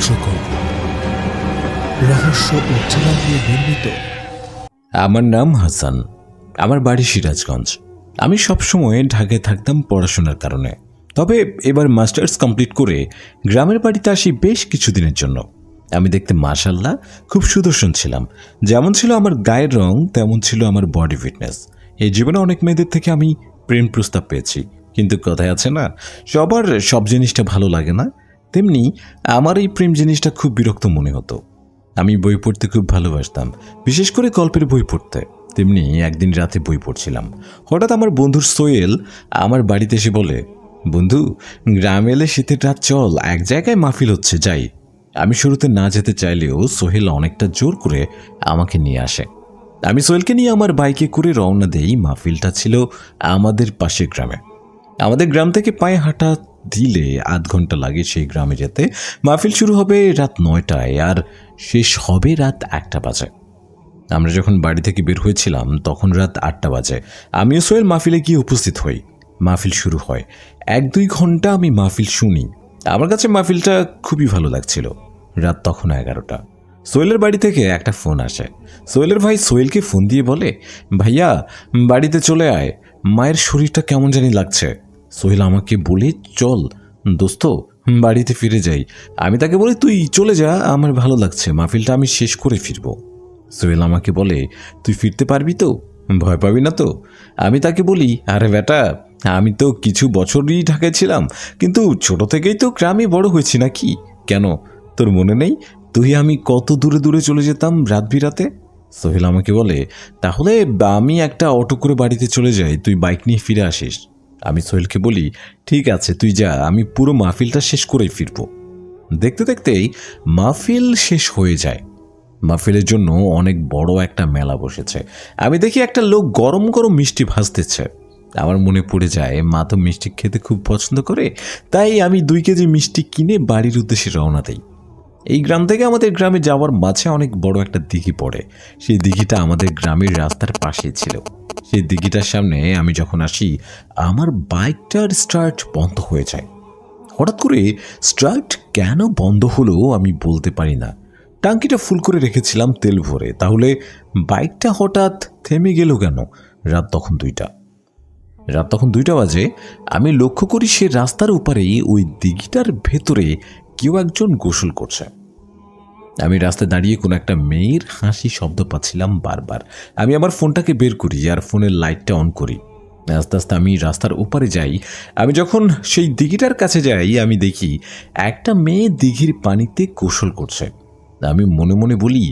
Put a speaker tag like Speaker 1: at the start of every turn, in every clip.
Speaker 1: গল্প, রহস্য ও চেনা দিয়ে নির্মিত।
Speaker 2: আমার নাম হাসান। আমার বাড়ি সিরাজগঞ্জ। আমি সবসময় ঢাকায় থাকতাম পড়াশোনার কারণে। তবে এবার মাস্টার্স কমপ্লিট করে গ্রামের বাড়িতে আসি বেশ কিছুদিনের জন্য। আমি দেখতে মাশাআল্লাহ খুব সুদর্শন ছিলাম। যেমন ছিল আমার গায়ের রং, তেমন ছিল আমার বডি ফিটনেস। এই জীবনে অনেক মেয়েদের থেকে আমি প্রেম প্রস্তাব পেয়েছি, কিন্তু কথায় আছে না, সবার সব জিনিসটা ভালো লাগে না। তেমনি আমার এই প্রেম জিনিসটা খুব বিরক্ত মনে হতো। আমি বই পড়তে খুব ভালোবাসতাম, বিশেষ করে গল্পের বই পড়তে। তেমনি একদিন রাতে বই পড়ছিলাম, হঠাৎ আমার বন্ধুর সোহেল আমার বাড়িতে এসে বলে, বন্ধু, গ্রামে এলে শীতের রাত চল, এক জায়গায় মাহফিল হচ্ছে, যাই। আমি শুরুতে না যেতে চাইলেও সোহেল অনেকটা জোর করে আমাকে নিয়ে আসে। আমি সোহেলকে নিয়ে আমার বাইকে করে রওনা দেই। মাহফিলটা ছিল আমাদের পাশের গ্রামে। আমাদের গ্রাম থেকে পায়ে হাঁটা দিলে আধ ঘন্টা লাগে সেই গ্রামে যেতে। মাহফিল শুরু হবে রাত 9টায় আর শেষ হবে রাত 1টা বাজে। আমরা যখন বাড়ি থেকে বের হয়েছিলাম তখন রাত 8টা বাজে। আমিও সোহেল মাহফিলে গিয়ে উপস্থিত হই। মাহফিল শুরু হয়। 1-2 ঘন্টা আমি মাহফিল শুনি। আমার কাছে মাহফিলটা খুবই ভালো লাগছিল। রাত তখন 11টা। সোহেলের বাড়ি থেকে একটা ফোন আসে। সোহেলের ভাই সোহেলকে ফোন দিয়ে বলে, ভাইয়া বাড়িতে চলে আয়, মায়ের শরীরটা কেমন জানি লাগছে। সোহেল আমাকে বলে, চল দোস্ত বাড়িতে ফিরে যাই। আমি তাকে বলি, তুই চলে যা, আমার ভালো লাগছে, মাহফিলটা আমি শেষ করে ফিরবো। সোহেল আমাকে বলে, তুই ফিরতে পারবি তো, ভয় পাবি না তো? আমি তাকে বলি, আরে বেটা, আমি তো কিছু বছরই ঢাকায় ছিলাম, কিন্তু ছোট থেকেই তো গ্রামে বড় হয়েছি নাকি। কেন, তোর মনে নেই তুই আমি কত দূরে দূরে চলে যেতাম রাত বিরাতে? সোহেল আমাকে বলে, তাহলে আমি একটা অটো করে বাড়িতে চলে যাই, তুই বাইক নিয়ে ফিরে আসিস। আমি সোহেলকে বলি, ঠিক আছে তুই যা, আমি পুরো মাহফিলটা শেষ করেই ফিরব। দেখতে দেখতেই মাহফিল শেষ হয়ে যায়। মাহফিলের জন্য অনেক বড় একটা মেলা বসেছে। আমি দেখি একটা লোক গরম গরম মিষ্টি ভাজতেছে। আমার মনে পড়ে যায় মা তো মিষ্টি খেতে খুব পছন্দ করে, তাই আমি 2 কেজি মিষ্টি কিনে বাড়ির উদ্দেশ্যে রওনা দিই। এই গ্রাম থেকে আমাদের গ্রামে যাওয়ার মাঝে অনেক বড় একটা দিঘি পড়ে। সেই দিঘিটা আমাদের গ্রামের রাস্তার পাশে ছিল। সেই দিঘিটার সামনে আমি যখন আসি, আমার বাইকটার স্টার্ট বন্ধ হয়ে যায়। হঠাৎ করে স্টার্ট কেন বন্ধ হলো আমি বলতে পারি না। টাঙ্কিটা ফুল করে রেখেছিলাম তেল ভরে, তাহলে বাইকটা হঠাৎ থেমে গেল কেন? রাত তখন 2টা বাজে। আমি লক্ষ্য করি সে রাস্তার ওপারেই ওই দিঘিটার ভেতরে কেউ একজন গোসল করছে। আমি রাস্তায় দাঁড়িয়ে কোনো একটা মেয়ের হাসি শব্দ পাচ্ছিলাম বারবার। আমি আমার ফোনটাকে বের করি আর ফোনের লাইটটা অন করি। আস্তে আস্তে আমি রাস্তার ওপারে যাই। আমি যখন সেই দিঘিটার কাছে যাই, আমি দেখি একটা মেয়ে দিঘির পানিতে গোসল করছে। আমি মনে মনে বলি,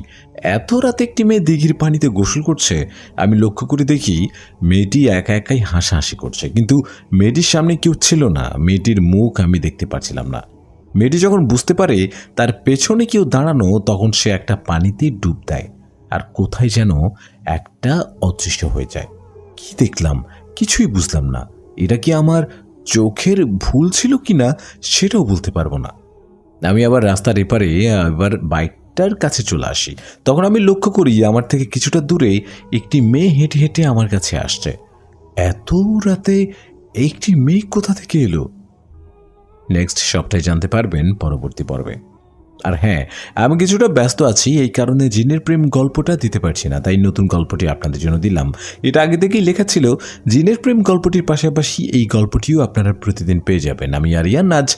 Speaker 2: এত রাতে একটি মেয়ে দিঘির পানিতে গোসল করছে। আমি লক্ষ্য করে দেখি মেয়েটি একা একাই হাসাহাসি করছে, কিন্তু মেয়েটির সামনে কেউ ছিল না। মেয়েটির মুখ আমি দেখতে পাচ্ছিলাম না। মেয়েটি যখন বুঝতে পারে তার পেছনে কেউ দাঁড়ানো, তখন সে একটা পানিতে ডুব দেয় আর কোথায় যেন একটা অদৃশ্য হয়ে যায়। কি দেখলাম কিছুই বুঝলাম না। এটা কি আমার চোখের ভুল ছিল কিনা সেটাও বলতে পারবো না। আমি আবার রাস্তার এপারে এবার বাইকটার কাছে চলে আসি। তখন আমি লক্ষ্য করি আমার থেকে কিছুটা দূরে একটি মেয়ে হেঁটে হেঁটে আমার কাছে আসছে। এত রাতে একটি মেয়ে কোথা থেকে এলো? নেক্সট সবটাই জানতে পারবেন পরবর্তী পর্বে। আর হ্যাঁ, আমি কিছুটা ব্যস্ত আছি, এই কারণে জিনের প্রেম গল্পটা দিতে পারছি না, তাই নতুন গল্পটি আপনাদের জন্য দিলাম। এটা আগে থেকেই লেখা ছিল। জিনের প্রেম গল্পটির পাশাপাশি এই গল্পটিও আপনারা প্রতিদিন পেয়ে যাবেন। আমি আরিয়ান আজ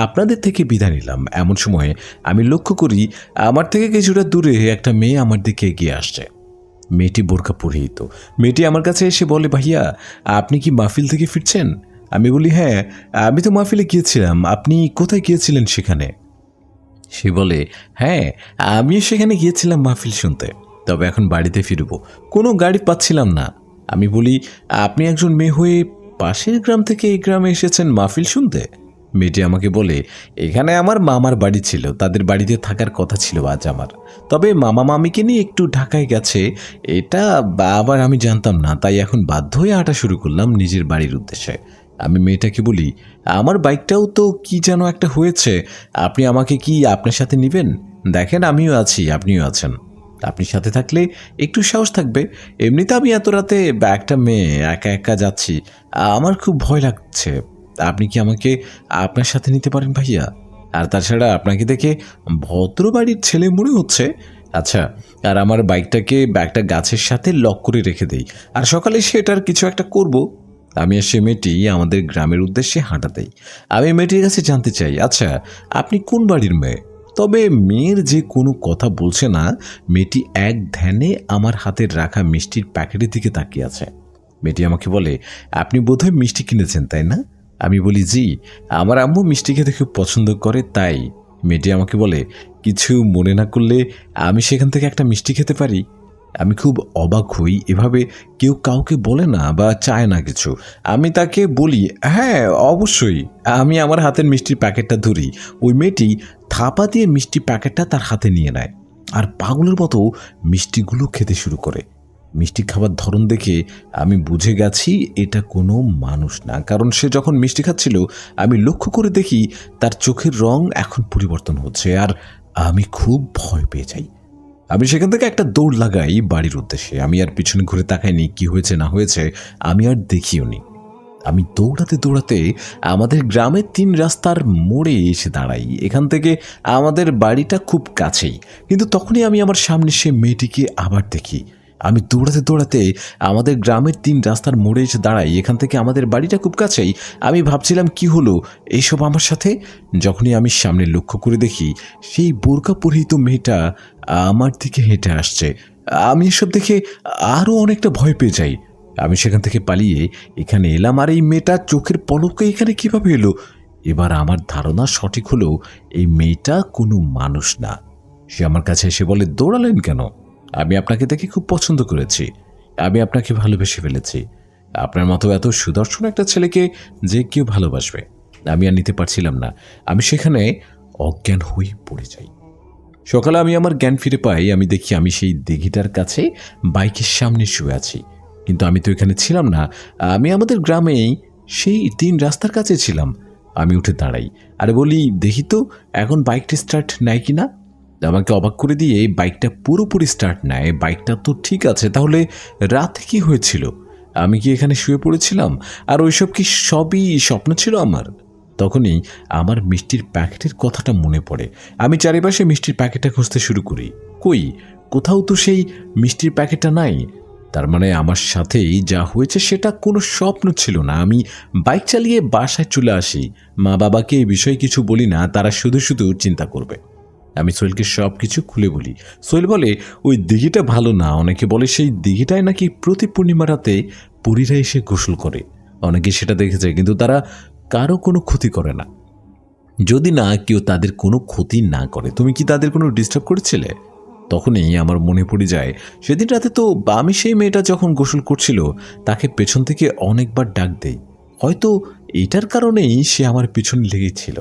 Speaker 2: আপনাদের থেকে বিদায় নিলাম। এমন সময়ে আমি লক্ষ্য করি আমার থেকে কিছুটা দূরে একটা মেয়ে আমার দিকে এগিয়ে আসছে। মেয়েটি বোরকা পরিহিত। মেয়েটি আমার কাছে এসে বলে, ভাইয়া আপনি কি মাহফিল থেকে ফিরছেন? আমি বলি, হ্যাঁ, আমি তো মাহফিলে গিয়েছিলাম। আপনি কোথায় গিয়েছিলেন সেখানে? সে বলে, হ্যাঁ, আমিও সেখানে গিয়েছিলাম মাহফিল শুনতে, তবে এখন বাড়িতে ফিরব, কোনো গাড়ি পাচ্ছিলাম না। আমি বলি, আপনি একজন মেয়ে হয়ে পাশের গ্রাম থেকে এই গ্রামে এসেছেন মাহফিল শুনতে? মেয়েটি আমাকে বলে, এখানে আমার মামার বাড়ি ছিল, তাদের বাড়িতে থাকার কথা ছিল আজ আমার, তবে মামা মামিকে নিয়ে একটু ঢাকায় গেছে। এটা আবার আমি জানতাম না, তাই এখন বাধ্য হয়ে হাঁটা শুরু করলাম নিজের বাড়ির উদ্দেশ্যে। আমি মেয়েটাকে বলি, আমার বাইকটাও তো কি যেন একটা হয়েছে, আপনি আমাকে কি আপনার সাথে নেবেন? দেখেন আমিও আছি, আপনিও আছেন, আপনি সাথে থাকলে একটু সাহস থাকবে। এমনিতে আমি এত রাতে একটা মেয়ে একা একা যাচ্ছি, আমার খুব ভয় লাগছে। আপনি কি আমাকে আপনার সাথে নিতে পারেন ভাইয়া? আর তাছাড়া আপনাকে দেখে ভদ্র বাড়ির ছেলে মনে হচ্ছে। আচ্ছা, আর আমার বাইকটাকে একটা গাছের সাথে লক করে রেখে দেই, আর সকালে সেটার কিছু একটা করব। আমি আর সে মেয়েটি আমাদের গ্রামের উদ্দেশ্যে হাঁটা দেই। আমি মেয়েটির কাছে জানতে চাই, আচ্ছা আপনি কোন বাড়ির মেয়ে? তবে মেয়ের যে কোনো কথা বলছে না, মেয়েটি এক ধ্যানে আমার হাতের রাখা মিষ্টির প্যাকেটের দিকে তাকিয়ে আছে। মেয়েটি আমাকে বলে, আপনি বোধহয় মিষ্টি কিনেছেন তাই না? আমি বলি, জি, আমার আম্মু মিষ্টি খেতে খুব পছন্দ করে তাই। মেয়েটি আমাকে বলে, কিছু মনে না করলে আমি সেখান থেকে একটা মিষ্টি খেতে পারি? আমি খুব অবাক হই, এভাবে কেউ কাউকে বলে না বা চায় না কিছু। আমি তাকে বলি, হ্যাঁ অবশ্যই। আমি আমার হাতের মিষ্টির প্যাকেটটা ধরি। ওই মেয়েটি থাপা দিয়ে মিষ্টি প্যাকেটটা তার হাতে নিয়ে নেয় আর পাগলের মতো মিষ্টিগুলো খেতে শুরু করে। মিষ্টি খাবার ধরন দেখে আমি বুঝে গেছি এটা কোনো মানুষ না, কারণ সে যখন মিষ্টি খাচ্ছিল আমি লক্ষ্য করে দেখি তার চোখের রং এখন পরিবর্তন হচ্ছে, আর আমি খুব ভয় পেয়ে যাই। আমি সেখান থেকে একটা দৌড় লাগাই বাড়ির উদ্দেশ্যে। আমি আর পিছনে ঘুরে তাকাইনি, কি হয়েছে না হয়েছে আমি আর দেখিও নি। আমি দৌড়াতে দৌড়াতে আমাদের গ্রামের 3 রাস্তার মোড়ে এসে দাঁড়াই। এখান থেকে আমাদের বাড়িটা খুব কাছেই, কিন্তু তখনই আমি আমার সামনে সে মেয়েটিকে আবার দেখি। আমি দৌড়াতে দৌড়াতে আমাদের গ্রামের 3 রাস্তার মোড়ে এসে দাঁড়াই। এখান থেকে আমাদের বাড়িটা খুব কাছেই। আমি ভাবছিলাম কি হলো এইসব আমার সাথে, যখনই আমি সামনে লক্ষ্য করে দেখি সেই বোরকা পরিহিত মেয়েটা আমার দিকে হেঁটে আসছে। আমি এসব দেখে আরও অনেকটা ভয় পেয়ে যাই। আমি সেখান থেকে পালিয়ে এখানে এলাম, আর এই মেয়েটা চোখের পলকে এখানে কিভাবে এলো? এবার আমার ধারণা সঠিক হলো, এই মেয়েটা কোনো মানুষ না। সে আমার কাছে এসে বলে, দৌড়ালেন কেন? আমি আপনাকে দেখে খুব পছন্দ করেছি, আমি আপনাকে ভালোবেসে ফেলেছি। আপনার মতো এত সুদর্শন একটা ছেলেকে যে কেউ ভালোবাসবে, আমি আর নিতে পারছিলাম না। আমি সেখানে অজ্ঞান হয়ে পড়ে যাই। সকালে আমি আমার জ্ঞান ফিরে পাই। আমি দেখি আমি সেই দিঘিটার কাছে বাইকের সামনে শুয়ে আছি, কিন্তু আমি তো এখানে ছিলাম না। আমি আমাদের গ্রামেই সেই 3 রাস্তার কাছে ছিলাম। আমি উঠে দাঁড়াই, আরে বলি, দেখি তো এখন বাইকটা স্টার্ট নেয় কি না। আমাকে অবাক করে দিয়ে বাইকটা পুরোপুরি স্টার্ট নেয়। বাইকটা তো ঠিক আছে, তাহলে রাতে কি হয়েছিল? আমি কি এখানে শুয়ে পড়েছিলাম আর ওইসব কি সবই স্বপ্ন ছিল আমার? তখনই আমার মিষ্টির প্যাকেটের কথাটা মনে পড়ে। আমি চারিপাশে মিষ্টির প্যাকেটটা খুঁজতে শুরু করি। কই, কোথাও তো সেই মিষ্টির প্যাকেটটা নাই। তার মানে আমার সাথেই যা হয়েছে সেটা কোনো স্বপ্ন ছিল না। আমি বাইক চালিয়ে বাসায় চলে আসি। মা বাবাকে এই বিষয়ে কিছু বলি না, তারা শুধু শুধু চিন্তা করবে। আমি সোহেলকে সব কিছু খুলে বলি। সোহেল বলে, ওই দিঘিটা ভালো না। অনেকে বলে সেই দিঘিটায় নাকি প্রতি পূর্ণিমা রাতে পরীরা এসে গোসল করে। অনেকে সেটা দেখেছে, কিন্তু তারা কারো কোনো ক্ষতি করে না, যদি না কেউ তাদের কোনো ক্ষতি না করে। তুমি কি তাদের কোনো ডিস্টার্ব করেছিলে? তখনই আমার মনে পড়ে যায়, সেদিন রাতে তো আমি সেই মেয়েটা যখন গোসল করছিল তাকে পেছন থেকে অনেকবার ডাক দেই। হয়তো এটার কারণেই সে আমার পিছনে লেগেছিল।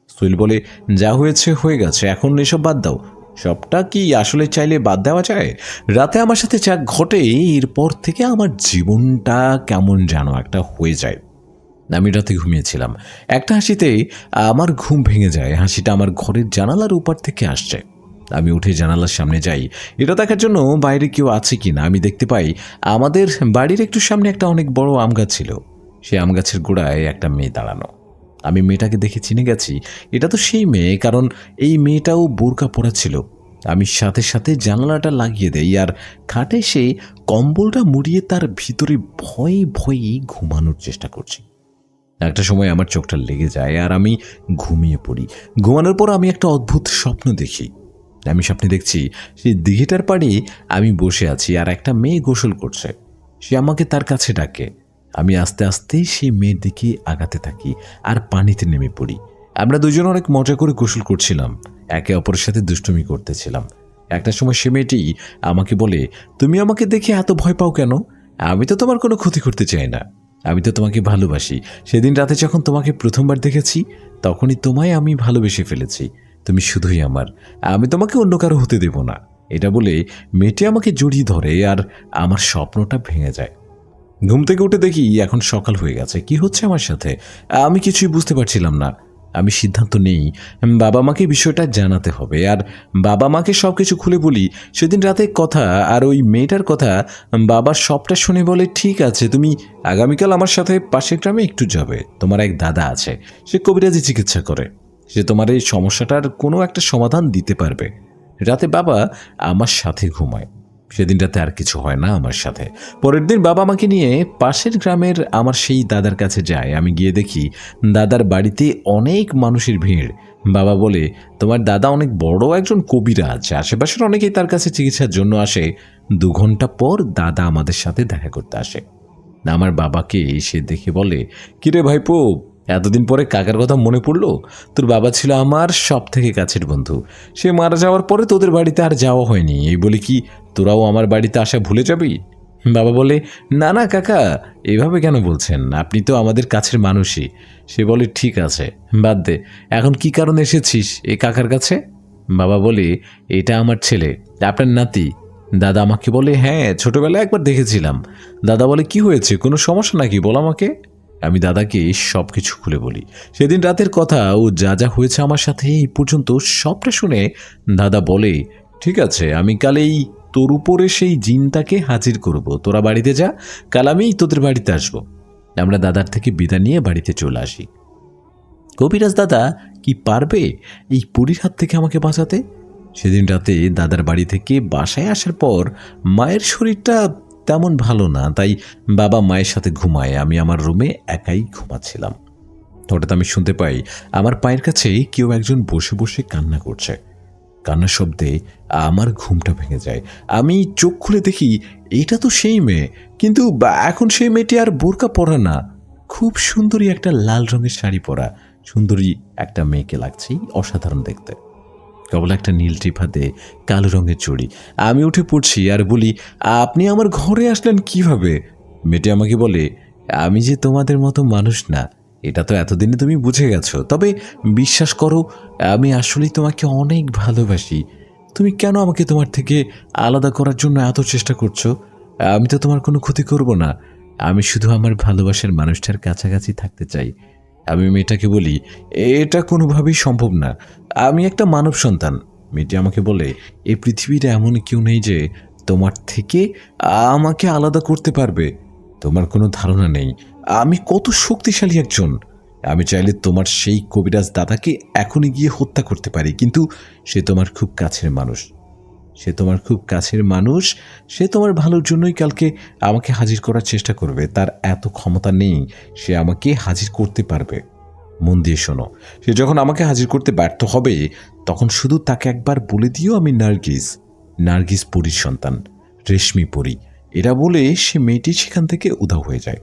Speaker 2: সোহেল বলে, যা হয়েছে হয়ে গেছে, এখন এসব বাদ দাও। সবটা কি আসলে চাইলে বাদ দেওয়া যায়? রাতে আমার সাথে যা ঘটে এরপর থেকে আমার জীবনটা কেমন যেন একটা হয়ে যায়। আমি রাতে ঘুমিয়েছিলাম। একটা হাসিতে আমার ঘুম ভেঙে যায়। হাসিটা আমার ঘরের জানালার উপর থেকে আসছে। আমি উঠে জানালার সামনে যাই, এটা দেখার জন্য বাইরে কেউ আছে কিনা। আমি দেখতে পাই আমাদের বাড়ির একটু সামনে একটা অনেক বড় আম গাছ ছিল। সে আম গাছের গোড়ায় একটা মেয়ে দাঁড়ানো। আমি মেয়েটাকে দেখে চিনে গেছি, এটা তো সেই মেয়ে, কারণ এই মেয়েটাও বোরকা পরা ছিল। আমি সাথে সাথে জানালাটা লাগিয়ে দেই আর খাটে সে কম্বলটা মুড়িয়ে তার ভিতরে ভয়ে ভয়ে ঘুমানোর চেষ্টা করছি। একটা সময় আমার চোখটা লেগে যায় আর আমি ঘুমিয়ে পড়ি। ঘুমানোর পর আমি একটা অদ্ভুত স্বপ্ন দেখি। আমি স্বপ্নে দেখছি সেই দিঘিটার পাড়ে আমি বসে আছি আর একটা মেয়ে গোসল করছে। সে আমাকে তার কাছে ডাকে। আমি আস্তে আস্তে সেই মেয়ের দিকে আগাতে থাকি আর পানিতে নেমে পড়ি। আমরা দুজন অনেক মজা করে গোসল করছিলাম, একে অপরের সাথে দুষ্টুমি করতেছিলাম। একটা সময় সে মেয়েটি আমাকে বলে, তুমি আমাকে দেখে এত ভয় পাও কেন? আমি তো তোমার কোনো ক্ষতি করতে চাই না, আমি তো তোমাকে ভালোবাসি। সেদিন রাতে যখন তোমাকে প্রথমবার দেখেছি তখনই তোমায় আমি ভালোবেসে ফেলেছি। তুমি শুধুই আমার, আমি তোমাকে অন্য কারো হতে দেব না। এটা বলে মেয়েটি আমাকে জড়িয়ে ধরে আর আমার স্বপ্নটা ভেঙে যায়। ঘুম থেকে উঠে দেখি এখন সকাল হয়ে গেছে। কি হচ্ছে আমার সাথে আমি কিছুই বুঝতে পারছিলাম না। আমি সিদ্ধান্ত নেই বাবা মাকে বিষয়টা জানাতে হবে, আর বাবা মাকে সব কিছু খুলে বলি সেদিন রাতে কথা আর ওই মেয়েটার কথা। বাবার সবটা শুনে বলে, ঠিক আছে, তুমি আগামীকাল আমার সাথে পাশের গ্রামে একটু যাবে। তোমার এক দাদা আছে, সে কবিরাজি চিকিৎসা করে। সে তোমার এই সমস্যাটার কোনো একটা সমাধান দিতে পারবে। রাতে বাবা আমার সাথে ঘুমায়। সেদিন রাতে আর কিছু হয় না আমার সাথে। পরের দিন বাবা আমাকে নিয়ে পাশের গ্রামের আমার সেই দাদার কাছে যায়। আমি গিয়ে দেখি দাদার বাড়িতে অনেক মানুষের ভিড়। বাবা বলে, তোমার দাদা অনেক বড় একজন কবিরাজ, আশেপাশের অনেকেই তার কাছে চিকিৎসার জন্য আসে। 2 ঘন্টা পর দাদা আমাদের সাথে দেখা করতে আসে। আমার বাবাকে সে দেখে বলে, কিরে ভাইপো, এতদিন পরে কাকার কথা মনে পড়লো? তোর বাবা ছিল আমার সব থেকে কাছের বন্ধু। সে মারা যাওয়ার পরে তোদের বাড়িতে আর যাওয়া হয়নি। এই বলে কি তোরাও আমার বাড়িতে আসা ভুলে যাবি? বাবা বলে, না না কাকা, এভাবে কেন বলছেন? আপনি তো আমাদের কাছের মানুষই। সে বলে, ঠিক আছে, বাদ দে। এখন কি কারণে এসেছিস এই কাকার কাছে? বাবা বলে, এটা আমার ছেলে, আপনার নাতি। দাদা আমাকে বলে, হ্যাঁ, ছোটবেলায় একবার দেখেছিলাম। দাদা বলে, কি হয়েছে, কোনো সমস্যা নাকি, বল আমাকে। আমি দাদাকে সব কিছু খুলে বলি, সেদিন রাতের কথা ও যা যা হয়েছে আমার সাথে এই পর্যন্ত সবটা শুনে দাদা বলে, ঠিক আছে, আমি কাল এই তোর উপরে সেই জিনটাকে হাজির করব। তোরা বাড়িতে যা, কাল আমি তোদের বাড়িতে আসব। আমরা দাদার থেকে বিদায় নিয়ে বাড়িতে চলে আসি। কবিরাজ দাদা কি পারবে এই পরীর হাত থেকে আমাকে বাঁচাতে? সেদিন রাতে দাদার বাড়ি থেকে বাসায় আসার পর মায়ের শরীরটা তেমন ভালো না, তাই বাবা মায়ের সাথে ঘুমায়। আমি আমার রুমে একাই ঘুমাচ্ছিলাম। হঠাৎ আমি শুনতে পাই আমার পায়ের কাছে কেউ একজন বসে বসে কান্না করছে। কান্নার শব্দে আমার ঘুমটা ভেঙে যায়। আমি চোখ খুলে দেখি এটা তো সেই মেয়ে, কিন্তু এখন সেই মেয়েটি আর বোরকা পরা না, খুব সুন্দরী একটা লাল রঙের শাড়ি পরা সুন্দরী একটা মেয়েকে লাগছে, অসাধারণ দেখতে। কেবল একটা নীল টিফাতে কালো রঙের চুড়ি। আমি উঠে পড়ছি আর বলি, আপনি আমার ঘরে আসলেন কিভাবে? মেয়েটি আমাকে বলে, আমি যে তোমাদের মতো মানুষ না, এটা তো এতদিনে তুমি বুঝে গেছো। তবে বিশ্বাস করো, আমি আসলেই তোমাকে অনেক ভালোবাসি। তুমি কেন আমাকে তোমার থেকে আলাদা করার জন্য এত চেষ্টা করছো? আমি তো তোমার কোনো ক্ষতি করব না। আমি শুধু আমার ভালোবাসার মানুষটার কাছাকাছি থাকতে চাই। আমি মেয়েটাকে বলি, এটা কোনোভাবেই সম্ভব না, আমি একটা মানব সন্তান। মেয়েটি আমাকে বলে, এই পৃথিবীর এমন কেউ নেই যে তোমার থেকে আমাকে আলাদা করতে পারবে। তোমার কোনো ধারণা নেই আমি কত শক্তিশালী একজন। আমি চাইলে তোমার সেই কবিরাজ দাদাকে এখনই গিয়ে হত্যা করতে পারি, কিন্তু সে তোমার খুব কাছের মানুষ। সে তোমার খুব কাছের মানুষ। সে তোমার ভালোর জন্যই কালকে আমাকে হাজির করার চেষ্টা করবে। তার এত ক্ষমতা নেই সে আমাকে হাজির করতে পারবে। মন দিয়ে শোনো, সে যখন আমাকে হাজির করতে ব্যর্থ হবে তখন শুধু তাকে একবার বলে দিও আমি নার্গিস পরীর সন্তান, রেশমি পরী। এরা বলে সে মেয়েটি সেখান থেকে উধাও হয়ে যায়।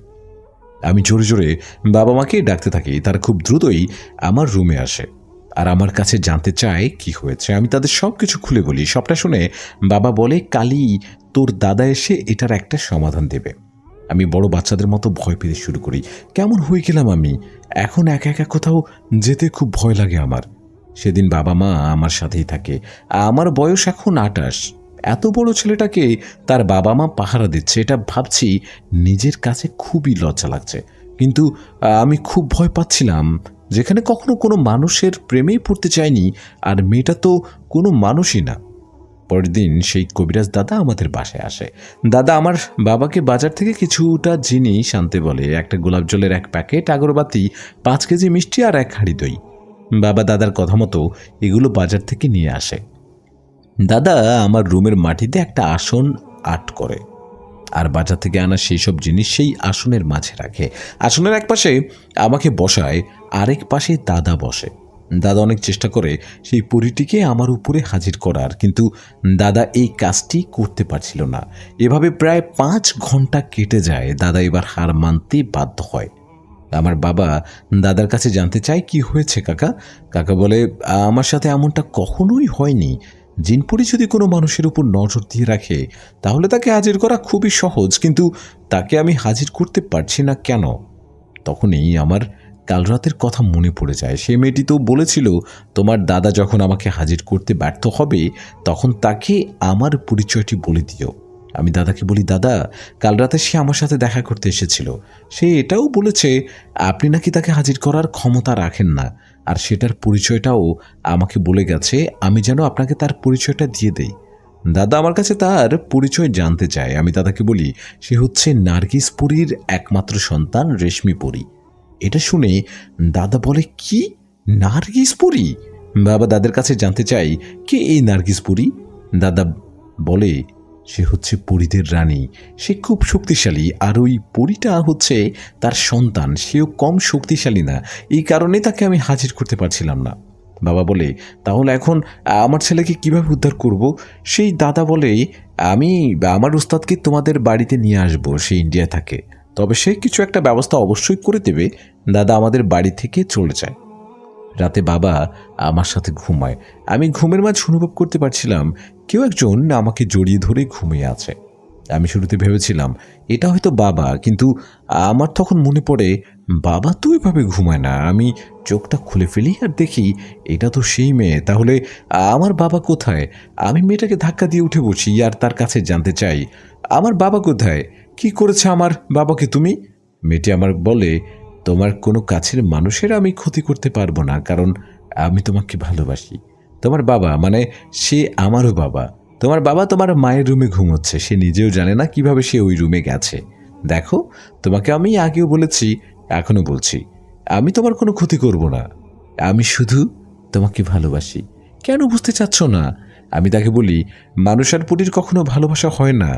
Speaker 2: আমি জোরে জোরে বাবা মাকে ডাকতে থাকি। তারা খুব দ্রুতই আমার রুমে আসে আর আমার কাছে জানতে চায় কি হয়েছে। আমি তাদের সব কিছু খুলে বলি। সবটা শুনে বাবা বলে, কালই তোর দাদা এসে এটার একটা সমাধান দেবে। আমি বড় বাচ্চাদের মতো ভয় পেতে শুরু করি। কেমন হয়ে গেলাম আমি, এখন একা একা কোথাও যেতে খুব ভয় লাগে আমার। সেদিন বাবা মা আমার সাথেই থাকে। আমার বয়স এখন 28। এত বড় ছেলেটাকে তার বাবা মা পাহারা দিচ্ছে, এটা ভাবছি নিজের কাছে খুবই লজ্জা লাগছে। কিন্তু আমি খুব ভয় পাচ্ছিলাম। যেখানে কখনো কোনো মানুষের প্রেমেই পড়তে চাইনি, আর মেয়েটা তো কোনো মানুষই না। পরের দিন সেই কবিরাজ দাদা আমাদের বাসায় আসে। দাদা আমার বাবাকে বাজার থেকে কিছুটা জিনিস আনতে বলে, একটা গোলাপ জলের 1 প্যাকেট, আগরবাতি, 5 কেজি মিষ্টি আর 1 হাঁড়ি দই। বাবা দাদার কথা মতো এগুলো বাজার থেকে নিয়ে আসে। দাদা আমার রুমের মাটিতে একটা আসন আর্ট করে আর বাজার থেকে আনা সেই সব জিনিস সেই আসনের মাঝে রাখে। আসনের এক পাশে আমাকে বসায়, আরেক পাশে দাদা বসে। দাদা অনেক চেষ্টা করে সেই পরীটিকে আমার উপরে হাজির করার, কিন্তু দাদা এই কাজটি করতে পারছিল না। এভাবে প্রায় 5 ঘন্টা কেটে যায়। দাদা এবার হার মানতে বাধ্য হয়। আমার বাবা দাদার কাছে জানতে চায়, কি হয়েছে কাকা? কাকা বলে, আমার সাথে এমনটা কখনোই হয়নি। জিনপুরি যদি কোনো মানুষের উপর নজর দিয়ে রাখে তাহলে তাকে হাজির করা খুবই সহজ, কিন্তু তাকে আমি হাজির করতে পারছি না কেন? তখনই আমার কাল রাতের কথা মনে পড়ে যায়। সে মেয়েটি তো বলেছিল তোমার দাদা যখন আমাকে হাজির করতে ব্যর্থ হবে তখন তাকে আমার পরিচয়টি বলে দিও। আমি দাদাকে বলি, দাদা কাল রাতে সে আমার সাথে দেখা করতে এসেছিল। সে এটাও বলেছে আপনি নাকি তাকে হাজির করার ক্ষমতা রাখেন না, আর সেটার পরিচয়টাও আমাকে বলে গেছে আমি যেন আপনাকে তার পরিচয়টা দিয়ে দেই। দাদা আমার কাছে তার পরিচয় জানতে চায়। আমি দাদাকে বলি সে হচ্ছে নার্গিস পরীর একমাত্র সন্তান রেশমি পরী। এটা শুনে দাদা বলে, কি নার্গিস পরী? বাবা দাদার কাছে জানতে চাই, কে এই নার্গিস পরী? দাদা বলে, সে হচ্ছে পরীদের রানী। সে খুব শক্তিশালী, আর ওই পরীটা হচ্ছে তার সন্তান। সেও কম শক্তিশালী না, এই কারণে তাকে আমি হাজির করতে পারছিলাম না। বাবা বলে, তাহলে এখন আমার ছেলেকে কিভাবে উদ্ধার করব? সেই দাদা বলে, আমি আমার উস্তাদকে তোমাদের বাড়িতে নিয়ে আসবো, সে ইন্ডিয়া থাকে, তবে সে কিছু একটা ব্যবস্থা অবশ্যই করে দেবে। দাদা আমাদের বাড়ি থেকে চলে যায়। রাতে বাবা আমার সাথে ঘুমায়। আমি ঘুমের মাঝে অনুভব করতে পারছিলাম কেউ একজন আমাকে জড়িয়ে ধরে ঘুমিয়ে আছে। আমি শুরুতে ভেবেছিলাম এটা হয়তো বাবা, কিন্তু আমার তখন মনে পড়ে বাবা তো এভাবে ঘুমায় না। আমি চোখটা খুলে ফেলি আর দেখি এটা তো সেই মেয়ে। তাহলে আমার বাবা কোথায়? আমি মেয়েটাকে ধাক্কা দিয়ে উঠে বসি আর তার কাছে জানতে চাই, আমার বাবা কোথায়? কি করেছে আমার বাবাকে তুমি? মেয়েটি আমার বলে, তোমার কোনো কাছের মানুষের আমি ক্ষতি করতে পারবো না, কারণ আমি তোমাকে ভালোবাসি। তোমার বাবা মানে সে আমারও বাবা। তোমার বাবা তোমার মায়ের রুমে ঘুমোচ্ছে, সে নিজেও জানে না কিভাবে সে ওই রুমে গেছে। দেখো, তোমাকে আমি আগেও বলেছি, এখনো বলছি, আমি তোমার কোনো ক্ষতি করব না। আমি শুধু তোমাকে ভালোবাসি। কেন বুঝতে চাচ্ছ না? আমি তাকে বলি, মানুষ আর পরীর কখনো ভালোবাসা হয় না।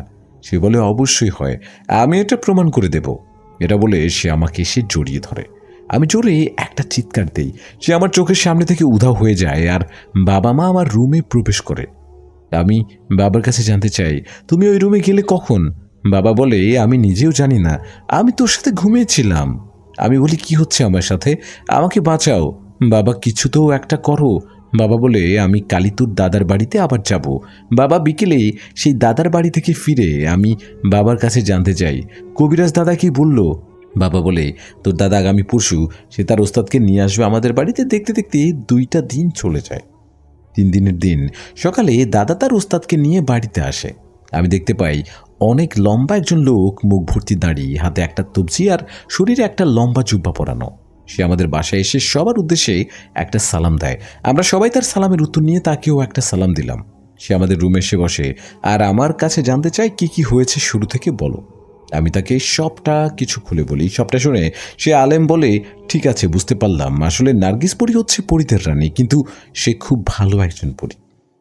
Speaker 2: সে বলে, অবশ্যই হয়, আমি এটা প্রমাণ করে দেব। এটা বলে সে আমাকে এসে জড়িয়ে ধরে। আমি জোরে একটা চিৎকার দেই। সে আমার চোখের সামনে থেকে উধাও হয়ে যায় আর বাবা মা আমার রুমে প্রবেশ করে। আমি বাবার কাছে জানতে চাই, তুমি ওই রুমে গেলে কখন? বাবা বলে, আমি নিজেও জানি না, আমি তোর সাথে ঘুমিয়েছিলাম। আমি বলি, কি হচ্ছে আমার সাথে? আমাকে বাঁচাও। বাবা, কিছু তো একটা করো। বাবা বলে, আমি কালী তোর দাদার বাড়িতে আবার যাব। বাবা বিকেলে সেই দাদার বাড়ি থেকে ফিরে আমি বাবার কাছে জানতে চাই, কবিরাজ দাদা কি বলল? বাবা বলে, তোর দাদা আগামী পরশু সে তার ওস্তাদকে নিয়ে আসবে আমাদের বাড়িতে। দেখতে দেখতে 2টা দিন চলে যায়। 3 দিনের দিন সকালে দাদা তার ওস্তাদকে নিয়ে বাড়িতে আসে। আমি দেখতে পাই অনেক লম্বা একজন লোক, মুখ ভর্তি দাড়ি, হাতে একটা তবজি আর শরীরে একটা লম্বা জুব্বা পরানো। সে আমাদের বাসায় এসে সবার উদ্দেশ্যে একটা সালাম দেয়। আমরা সবাই তার সালামের উত্তর নিয়ে তাকেও একটা সালাম দিলাম। সে আমাদের রুমে এসে বসে আর আমার কাছে জানতে চায়, কি কি হয়েছে শুরু থেকে বলো। আমি তাকে সবটা কিছু খুলে বলি। সবটা শুনে সে আলেম বলে, ঠিক আছে, বুঝতে পারলাম, আসলে নার্গিস পরী হচ্ছে পরীদের রানী, কিন্তু সে খুব ভালো একজন পরী।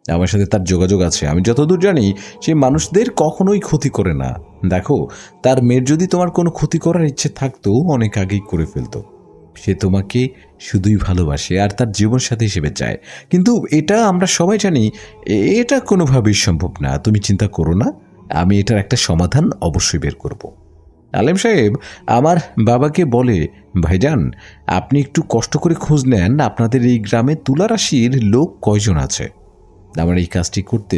Speaker 2: আমার সাথে তার যোগাযোগ আছে। আমি যতদূর জানি সে মানুষদের কখনোই ক্ষতি করে না। দেখো, তার মেয়ের যদি তোমার কোনো ক্ষতি করার ইচ্ছে থাকতো অনেক আগেই করে ফেলতো। সে তোমাকে শুধুই ভালোবাসে আর তার জীবন সাথী হিসেবে চায়, কিন্তু এটা আমরা সবাই জানি এটা কোনোভাবেই সম্ভব না। তুমি চিন্তা করো না, আমি এটার একটা সমাধান অবশ্যই বের করব। আলেম সাহেব আমার বাবাকে বলে, ভাইজান, আপনি একটু কষ্ট করে খোঁজ নেন আপনাদের এই গ্রামে তুলা রাশির লোক কয়জন আছে। আমার এই কাজটি করতে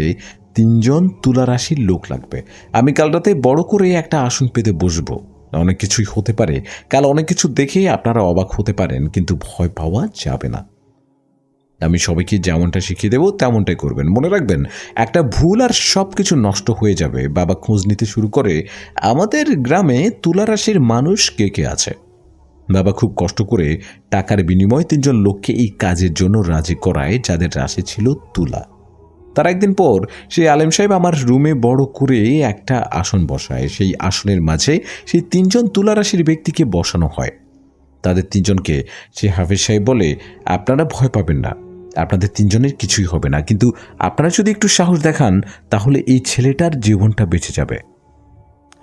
Speaker 2: 3 জন তুলা রাশির লোক লাগবে। আমি কাল রাতে বড় করে একটা আসন পেতে বসবো। অনেক কিছুই হতে পারে, কাল অনেক কিছু দেখে আপনারা অবাক হতে পারেন, কিন্তু ভয় পাওয়া যাবে না। আমি সবাইকে যেমনটা শিখিয়ে দেবো তেমনটাই করবেন। মনে রাখবেন, একটা ভুল আর সব কিছু নষ্ট হয়ে যাবে। বাবা খোঁজ নিতে শুরু করে আমাদের গ্রামে তুলা রাশির মানুষ কে কে আছে। বাবা খুব কষ্ট করে টাকার বিনিময়ে 3 জন লোককে এই কাজের জন্য রাজি করায়, যাদের রাশি ছিল তুলা। তার একদিন পর সেই আলেম সাহেব আমার রুমে বড় করে একটা আসন বসায়। সেই আসনের মাঝে সেই 3 জন তুলা রাশির ব্যক্তিকে বসানো হয়। তাদের 3 জনকে সে হাফেজ সাহেব বলে, আপনারা ভয় পাবেন না, আপনাদের 3 জনের কিছুই হবে না, কিন্তু আপনারা যদি একটু সাহস দেখান তাহলে এই ছেলেটার জীবনটা বেঁচে যাবে।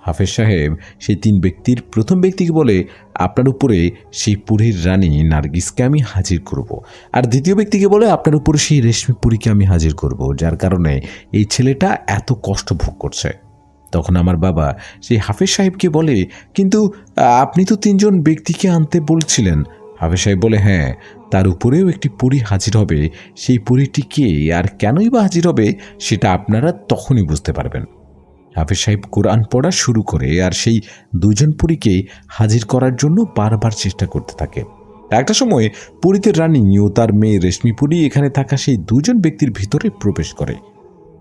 Speaker 2: হাফেজ সাহেব সেই 3 ব্যক্তির প্রথম ব্যক্তিকে বলে, আপনার উপরে সেই পুরীর রানী নার্গিসকে আমি হাজির করব। আর দ্বিতীয় ব্যক্তিকে বলে, আপনার উপরে সেই রেশমি পুরীকে আমি হাজির করব, যার কারণে এই ছেলেটা এত কষ্ট ভোগ করছে। তখন আমার বাবা সেই হাফেজ সাহেবকে বলে, কিন্তু আপনি তো 3 জন ব্যক্তিকে আনতে বলছিলেন। হাফেজ সাহেব বলে, হ্যাঁ, তার উপরেও একটি পরী হাজির হবে। সেই পরীটি কে আর কেনই বা হাজির হবে সেটা আপনারা তখনই বুঝতে পারবেন। হাফেজ সাহেব কোরআন পড়া শুরু করে আর সেই 2 জন পরীকে হাজির করার জন্য বারবার চেষ্টা করতে থাকে। একটা সময় পরীদের রানী ও তার মেয়ে রেশমি পরী এখানে থাকা সেই 2 জন ব্যক্তির ভিতরে প্রবেশ করে।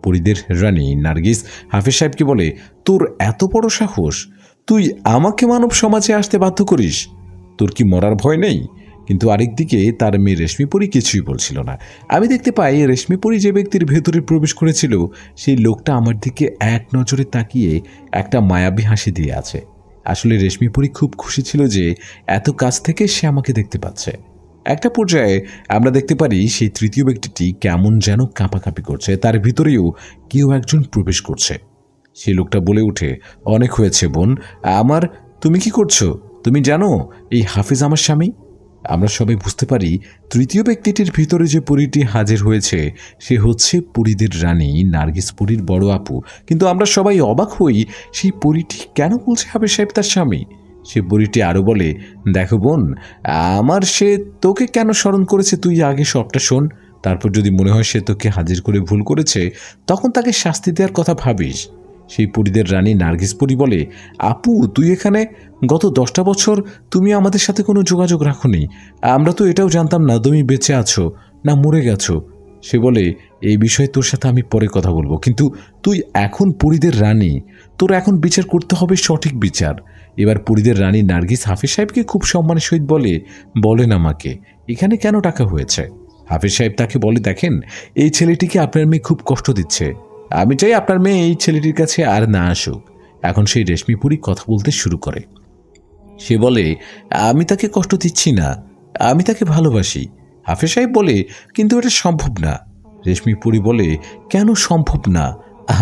Speaker 2: পরীদের রানী নার্গিস হাফেজ সাহেবকে বলে, তোর এত বড় সাহস, তুই আমাকে মানব সমাজে আসতে বাধ্য করিস, তোর কি মরার ভয় নেই? কিন্তু আরেকদিকে তার মেয়ে রেশমি পরী কিছুই বলছিল না। আমি দেখতে পাই রেশমি পরী যে ব্যক্তির ভেতরে প্রবেশ করেছিল সেই লোকটা আমার দিকে এক নজরে তাকিয়ে একটা মায়াবী হাসি দিয়ে আছে। আসলে রেশমি পরী খুব খুশি ছিল যে এত কাছ থেকে সে আমাকে দেখতে পাচ্ছে। একটা পর্যায়ে আমরা দেখতে পারি সেই তৃতীয় ব্যক্তিটি কেমন যেন কাঁপাকাঁপি করছে, তার ভিতরেও কেউ একজন প্রবেশ করছে। সেই লোকটা বলে ওঠে, অনেক হয়েছে বোন, তুমি কি করছো? তুমি জানো এই হাফিজ আমার স্বামী। আমরা সবাই বুঝতে পারি তৃতীয় ব্যক্তিটির ভিতরে যে পরীটি হাজির হয়েছে সে হচ্ছে পরীদের রানী নার্গিস পরীর বড় আপু। কিন্তু আমরা সবাই অবাক হই, সেই পরীটি কেন বলছে হাফিজ সাহেব তার স্বামী। সে পরীটি আরও বলে, দেখো বোন, সে তোকে কেন স্মরণ করেছে তুই আগে সবটা শোন, তারপর যদি মনে হয় সে তোকে হাজির করে ভুল করেছে তখন তাকে শাস্তি দেওয়ার কথা ভাবিস। সেই পরীদের রানী নার্গিস পরী বলে, আপু তুই এখানে গত 10টা বছর তুমি আমাদের সাথে কোনো যোগাযোগ রাখোনি, আমরা তো এটাও জানতাম না তুমি বেঁচে আছো না মরে গেছো। সে বলে, এই বিষয়ে তোর সাথে আমি পরে কথা বলবো, কিন্তু তুই এখন পরীদের রানী, তোর এখন বিচার করতে হবে সঠিক বিচার। এবার পরীদের রানী নার্গিস হাফিজ সাহেবকে খুব সম্মানের সহিত বলেন আমাকে এখানে কেন টাকা হয়েছে। হাফিজ সাহেব তাকে বলে, দেখেন এই ছেলেটিকে আপনার মেয়ে খুব কষ্ট দিচ্ছে, আমি চাই আপনার মেয়ে এই ছেলেটির কাছে আর না আসুক। এখন সেই রেশমিপুরী কথা বলতে শুরু করে। সে বলে, আমি তাকে কষ্ট দিচ্ছি না, আমি তাকে ভালোবাসি। হাফিজ সাহেব বলে, কিন্তু এটা সম্ভব না। রেশমিপুরী বলে, কেন সম্ভব না?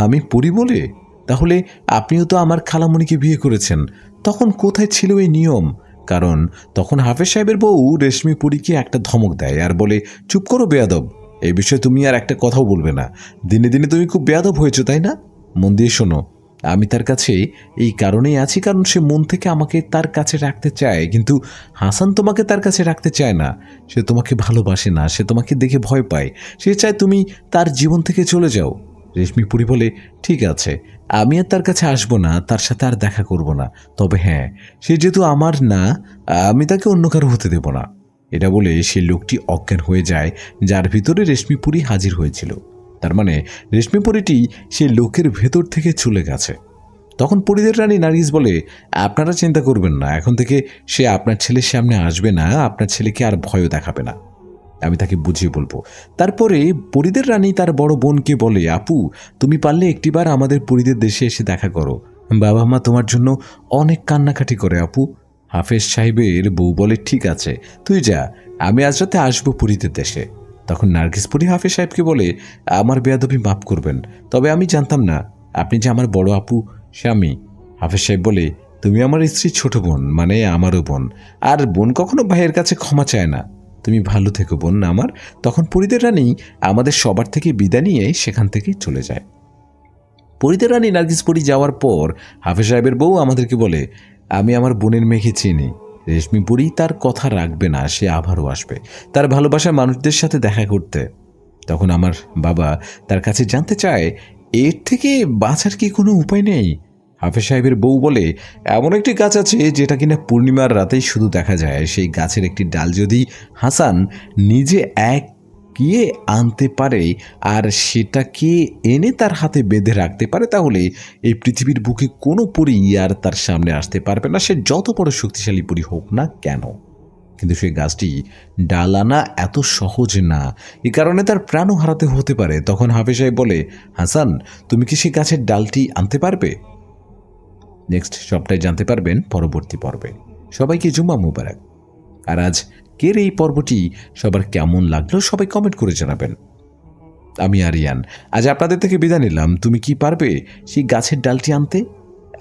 Speaker 2: আমি পড়ি বলে? তাহলে আপনিও তো আমার খালামণিকে বিয়ে করেছেন, তখন কোথায় ছিল এই নিয়ম? কারণ তখন হাফিজ সাহেবের বউ রেশমিপুরীকে একটা ধমক দেয় আর বলে, চুপ করো বেয়াদব, এই বিষয়ে তুমি আর একটা কথাও বলবে না। দিনে দিনে তুমি খুব বেয়াদব হয়েছো, তাই না? মন দিয়ে শোনো, আমি তার কাছে এই কারণেই আছি কারণ সে মন থেকে আমাকে তার কাছে রাখতে চায়, কিন্তু হাসান তোমাকে তার কাছে রাখতে চায় না। সে তোমাকে ভালোবাসে না, সে তোমাকে দেখে ভয় পায়, সে চায় তুমি তার জীবন থেকে চলে যাও। রেশমিপুরী বলে, ঠিক আছে, আমি আর তার কাছে আসবো না, তার সাথে আর দেখা করব না, তবে হ্যাঁ, সে যেহেতু আমার না, আমি তাকে অন্য কারো হতে দেব না। এটা বলে সে লোকটি অজ্ঞান হয়ে যায় যার ভিতরে রেশমিপুরী হাজির হয়েছিল। তার মানে রেশমিপুরীটি সে লোকের ভেতর থেকে চলে গেছে। তখন পরীদের রানী নার্গিস বলে, আপনারা চিন্তা করবেন না, এখন থেকে সে আপনার ছেলের সামনে আসবে না, আপনার ছেলেকে আর ভয়ও দেখাবে না, আমি তাকে বুঝিয়ে বলবো। তারপরে পরীদের রানী তার বড় বোনকে বলে, আপু তুমি পারলে একটিবার আমাদের পরীদের দেশে এসে দেখা করো, বাবা মা তোমার জন্য অনেক কান্নাকাটি করে আপু। হাফেজ সাহেবের বউ বলে, ঠিক আছে তুই যা, আমি আজ রাতে আসবো পরীদের দেশে। তখন নার্গিস পরী হাফেজ সাহেবকে বলে, আমার বেয়াদবি মাফ করবেন, তবে আমি জানতাম না আপনি যে আমার বড় আপু স্বামী। হাফেজ সাহেব বলে, তুমি আমার স্ত্রীর ছোট বোন, মানে আমারও বোন, আর বোন কখনো ভাইয়ের কাছে ক্ষমা চায় না, তুমি ভালো থেকো বোন আমার। তখন পরীদের রানী আমাদের সবার থেকে বিদায় নিয়ে সেখান থেকে চলে যায়। পরীদের রানী নার্গিস পরী যাওয়ার পর হাফেজ সাহেবের বউ আমাদেরকে বলে, আমি আমার বোনের মেয়েকে চিনি, রেশমিপুরী তার কথা রাখবে না, সে আবারও আসবে তার ভালোবাসার মানুষদের সাথে দেখা করতে। তখন আমার বাবা তার কাছে জানতে চায়, এর থেকে বাঁচার কি কোনো উপায় নেই? হাফেজ সাহেবের বউ বলে, এমন একটি গাছ আছে যেটা কিনা পূর্ণিমার রাতেই শুধু দেখা যায়, সেই গাছের একটি ডাল যদি হাসান নিজে গিয়ে আনতে পারে আর সেটাকে এনে তার হাতে বেঁধে রাখতে পারে, তাহলে এই পৃথিবীর বুকে কোনো পরী আর তার সামনে আসতে পারবে না, সে যত বড় শক্তিশালী পরী হোক না কেন। কিন্তু সেই গাছটি ডাল আনা এত সহজ না, এই কারণে তার প্রাণও হারাতে হতে পারে। তখন হাফেজ সাহেব বলে, হাসান তুমি কি সেই গাছের ডালটি আনতে পারবে? নেক্সট সবটাই জানতে পারবেন পরবর্তী পর্বে। সবাইকে জুম্মা মুবারক। আর আজকের এই পর্বটি সবার কেমন লাগলো সবাই কমেন্ট করে জানাবেন। আমি আরিয়ান আজ আপনাদের থেকে বিদায় নিলাম। তুমি কি পারবে সেই গাছের ডালটি আনতে?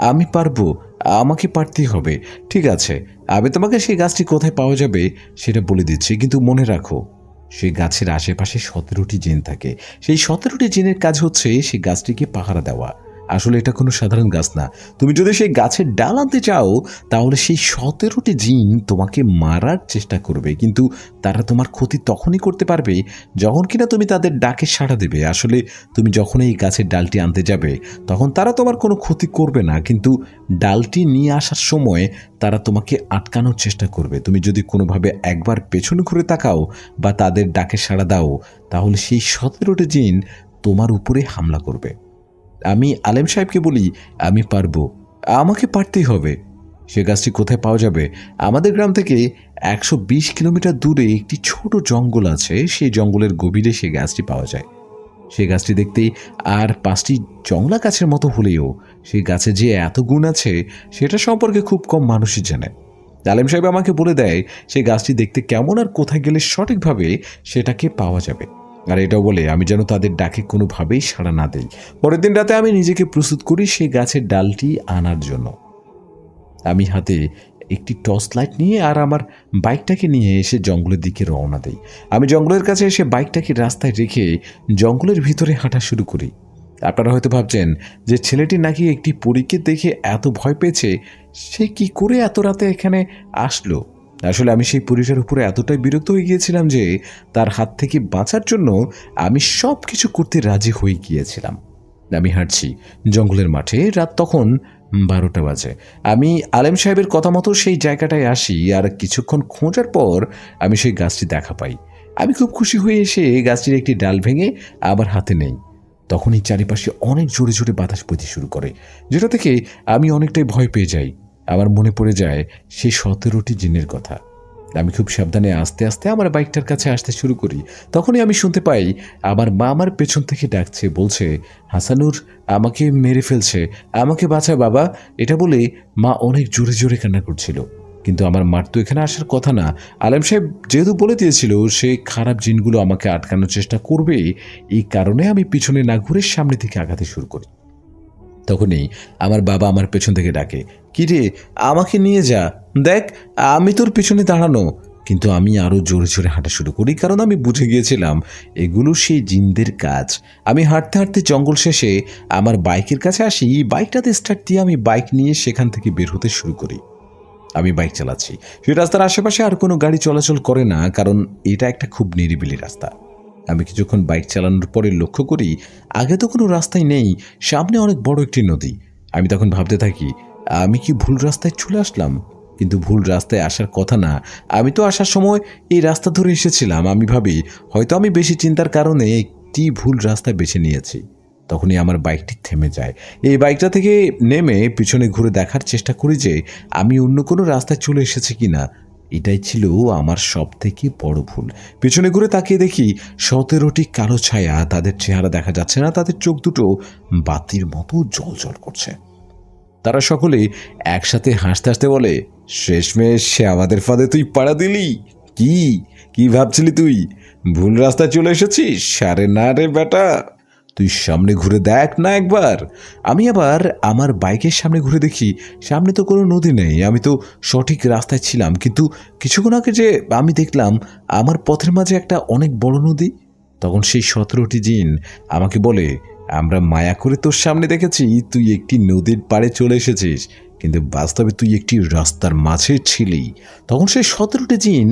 Speaker 2: আমি পারবো, আমাকে পারতেই হবে। ঠিক আছে, আমি তোমাকে সেই গাছটি কোথায় পাওয়া যাবে সেটা বলে দিচ্ছি, কিন্তু মনে রাখো সেই গাছের আশেপাশে 17টি জিন থাকে। সেই 17টি জিনের কাজ হচ্ছে সেই গাছটিকে পাহারা দেওয়া। আসলে এটা কোনো সাধারণ গাছ না। তুমি যদি সেই গাছের ডাল আনতে চাও তাহলে সেই 17টি জিন তোমাকে মারার চেষ্টা করবে, কিন্তু তারা তোমার ক্ষতি তখনই করতে পারবে যখন কিনা তুমি তাদের ডাকে সাড়া দেবে। আসলে তুমি যখন এই গাছের ডালটি আনতে যাবে তখন তারা তোমার কোনো ক্ষতি করবে না, কিন্তু ডালটি নিয়ে আসার সময় তারা তোমাকে আটকানোর চেষ্টা করবে। তুমি যদি কোনোভাবে একবার পেছনে ঘুরে তাকাও বা তাদের ডাকে সাড়া দাও তাহলে সেই 17টি জিন তোমার উপরে হামলা করবে। আমি আলেম সাহেবকে বলি, আমি পারবো, আমাকে পারতেই হবে। সে গাছটি কোথায় পাওয়া যাবে? আমাদের গ্রাম থেকে 120 কিলোমিটার দূরে একটি ছোট জঙ্গল আছে, সেই জঙ্গলের গভীরে সেই গাছটি পাওয়া যায়। সেই গাছটি দেখতে আর 5টি জংলা গাছের মতো হলেও সেই গাছে যে এত গুণ আছে সেটা সম্পর্কে খুব কম মানুষই জানে। আলেম সাহেব আমাকে বলে দেয় সেই গাছটি দেখতে কেমন আর কোথায় গেলে সঠিকভাবে সেটাকে পাওয়া যাবে। আর এটাও বলে আমি যেন তাদের ডাকে কোনোভাবেই সাড়া না দেই। পরের দিন রাতে আমি নিজেকে প্রস্তুত করি সেই গাছের ডালটি আনার জন্য। আমি হাতে একটি টর্চ লাইট নিয়ে আর আমার বাইকটাকে নিয়ে এসে জঙ্গলের দিকে রওনা দেই। আমি জঙ্গলের কাছে এসে বাইকটাকে রাস্তায় রেখে জঙ্গলের ভিতরে হাঁটা শুরু করি। আপনারা হয়তো ভাবছেন যে ছেলেটি নাকি একটি পরীকে দেখে এত ভয় পেয়েছে, সে কি করে এত রাতে এখানে আসলো। আসলে আমি সেই পরীটার উপরে এতটাই বিরক্ত হয়ে গিয়েছিলাম যে তার হাত থেকে বাঁচার জন্য আমি সব কিছু করতে রাজি হয়ে গিয়েছিলাম। আমি হাঁটছি জঙ্গলের মাঠে। রাত তখন 12টা বাজে। আমি আলেম সাহেবের কথা মতো সেই জায়গাটায় আসি আর কিছুক্ষণ খোঁজার পর আমি সেই গাছটি দেখা পাই। আমি খুব খুশি হয়ে এসে গাছটির একটি ডাল ভেঙে আমার হাতে নেই। তখনই চারিপাশে অনেক জোরে জোরে বাতাস বইতে শুরু করে, যেটা থেকে আমি অনেকটাই ভয় পেয়ে যাই। আমার মনে পড়ে যায় সেই 17টি জিনের কথা। আমি খুব সাবধানে আস্তে আস্তে আমার বাইকটার কাছে আসতে শুরু করি। তখনই আমি শুনতে পাই আমার মা আমার পেছন থেকে ডাকছে, বলছে, হাসানুর আমাকে মেরে ফেলছে, আমাকে বাঁচা বাবা। এটা বলে মা অনেক জোরে জোরে কান্না করছিল। কিন্তু আমার মার তো এখানে আসার কথা না। আলেম সাহেব যেহেতু বলে দিয়েছিল সেই খারাপ জিনগুলো আমাকে আটকানোর চেষ্টা করবে, এই কারণে আমি পিছনে না ঘুরে সামনে থেকে আগাতে শুরু করি। তখনই আমার বাবা আমার পেছন থেকে ডাকে, কি রে, আমাকে নিয়ে যা, দেখ আমি তোর পেছনে দাঁড়ানো। কিন্তু আমি আরও জোরে জোরে হাঁটা শুরু করি, কারণ আমি বুঝে গিয়েছিলাম এগুলো সেই জিনদের কাজ। আমি হাঁটতে হাঁটতে জঙ্গল শেষে আমার বাইকের কাছে আসি। বাইকটাতে স্টার্ট দিয়ে আমি বাইক নিয়ে সেখান থেকে বের হতে শুরু করি। আমি বাইক চালাচ্ছি। সেই রাস্তার আশেপাশে আর কোনো গাড়ি চলাচল করে না, কারণ এটা একটা খুব নিরিবিলি রাস্তা। আমি কিছুক্ষণ বাইক চালানোর পরে লক্ষ্য করি আগে তো কোনো রাস্তাই নেই, সামনে অনেক বড় একটি নদী। আমি তখন ভাবতে থাকি, আমি কি ভুল রাস্তায় চলে আসলাম? কিন্তু ভুল রাস্তায় আসার কথা না। আমি তো আসার সময় এই রাস্তা ধরে এসেছিলাম। আমি ভাবি হয়তো আমি বেশি চিন্তার কারণে একটি ভুল রাস্তা বেছে নিয়েছি। তখনই আমার বাইকটি থেমে যায়। এই বাইকটা থেকে নেমে পিছনে ঘুরে দেখার চেষ্টা করি যে আমি অন্য কোনো রাস্তায় চলে এসেছি কিনা। এটাই ছিল আমার সব থেকে বড় ভুল। পিছনে ঘুরে তাকিয়ে দেখি 17টি কালো ছায়া। তাদের চেহারা দেখা যাচ্ছে না, তাদের চোখ দুটো বাতির মতো জ্বলজ্বল করছে। তারা সকলে একসাথে হাসতে হাসতে বলে, শেষমেশ সে আমাদের ফাঁদে তুই পাড়া দিলি। কি কি ভাবছিলি তুই? ভুল রাস্তায় চলে এসেছিস? সারে না রে বেটা, তুই সামনে ঘুরে দেখ না একবার। আমি আবার আমার বাইকের সামনে ঘুরে দেখি সামনে তো কোনো নদী নেই। আমি তো সঠিক রাস্তায় ছিলাম, কিন্তু কিছুক্ষণ আগে যে আমি দেখলাম আমার পথের মাঝে একটা অনেক বড় নদী। তখন সেই 17টি জিন আমাকে বলে, আমরা মায়া করে তোর সামনে দেখেছি তুই একটি নদীর পাড়ে চলে এসেছিস, কিন্তু বাস্তবে তুই একটি রাস্তার মাঝে ছিলি। তখন সেই 17টি জিন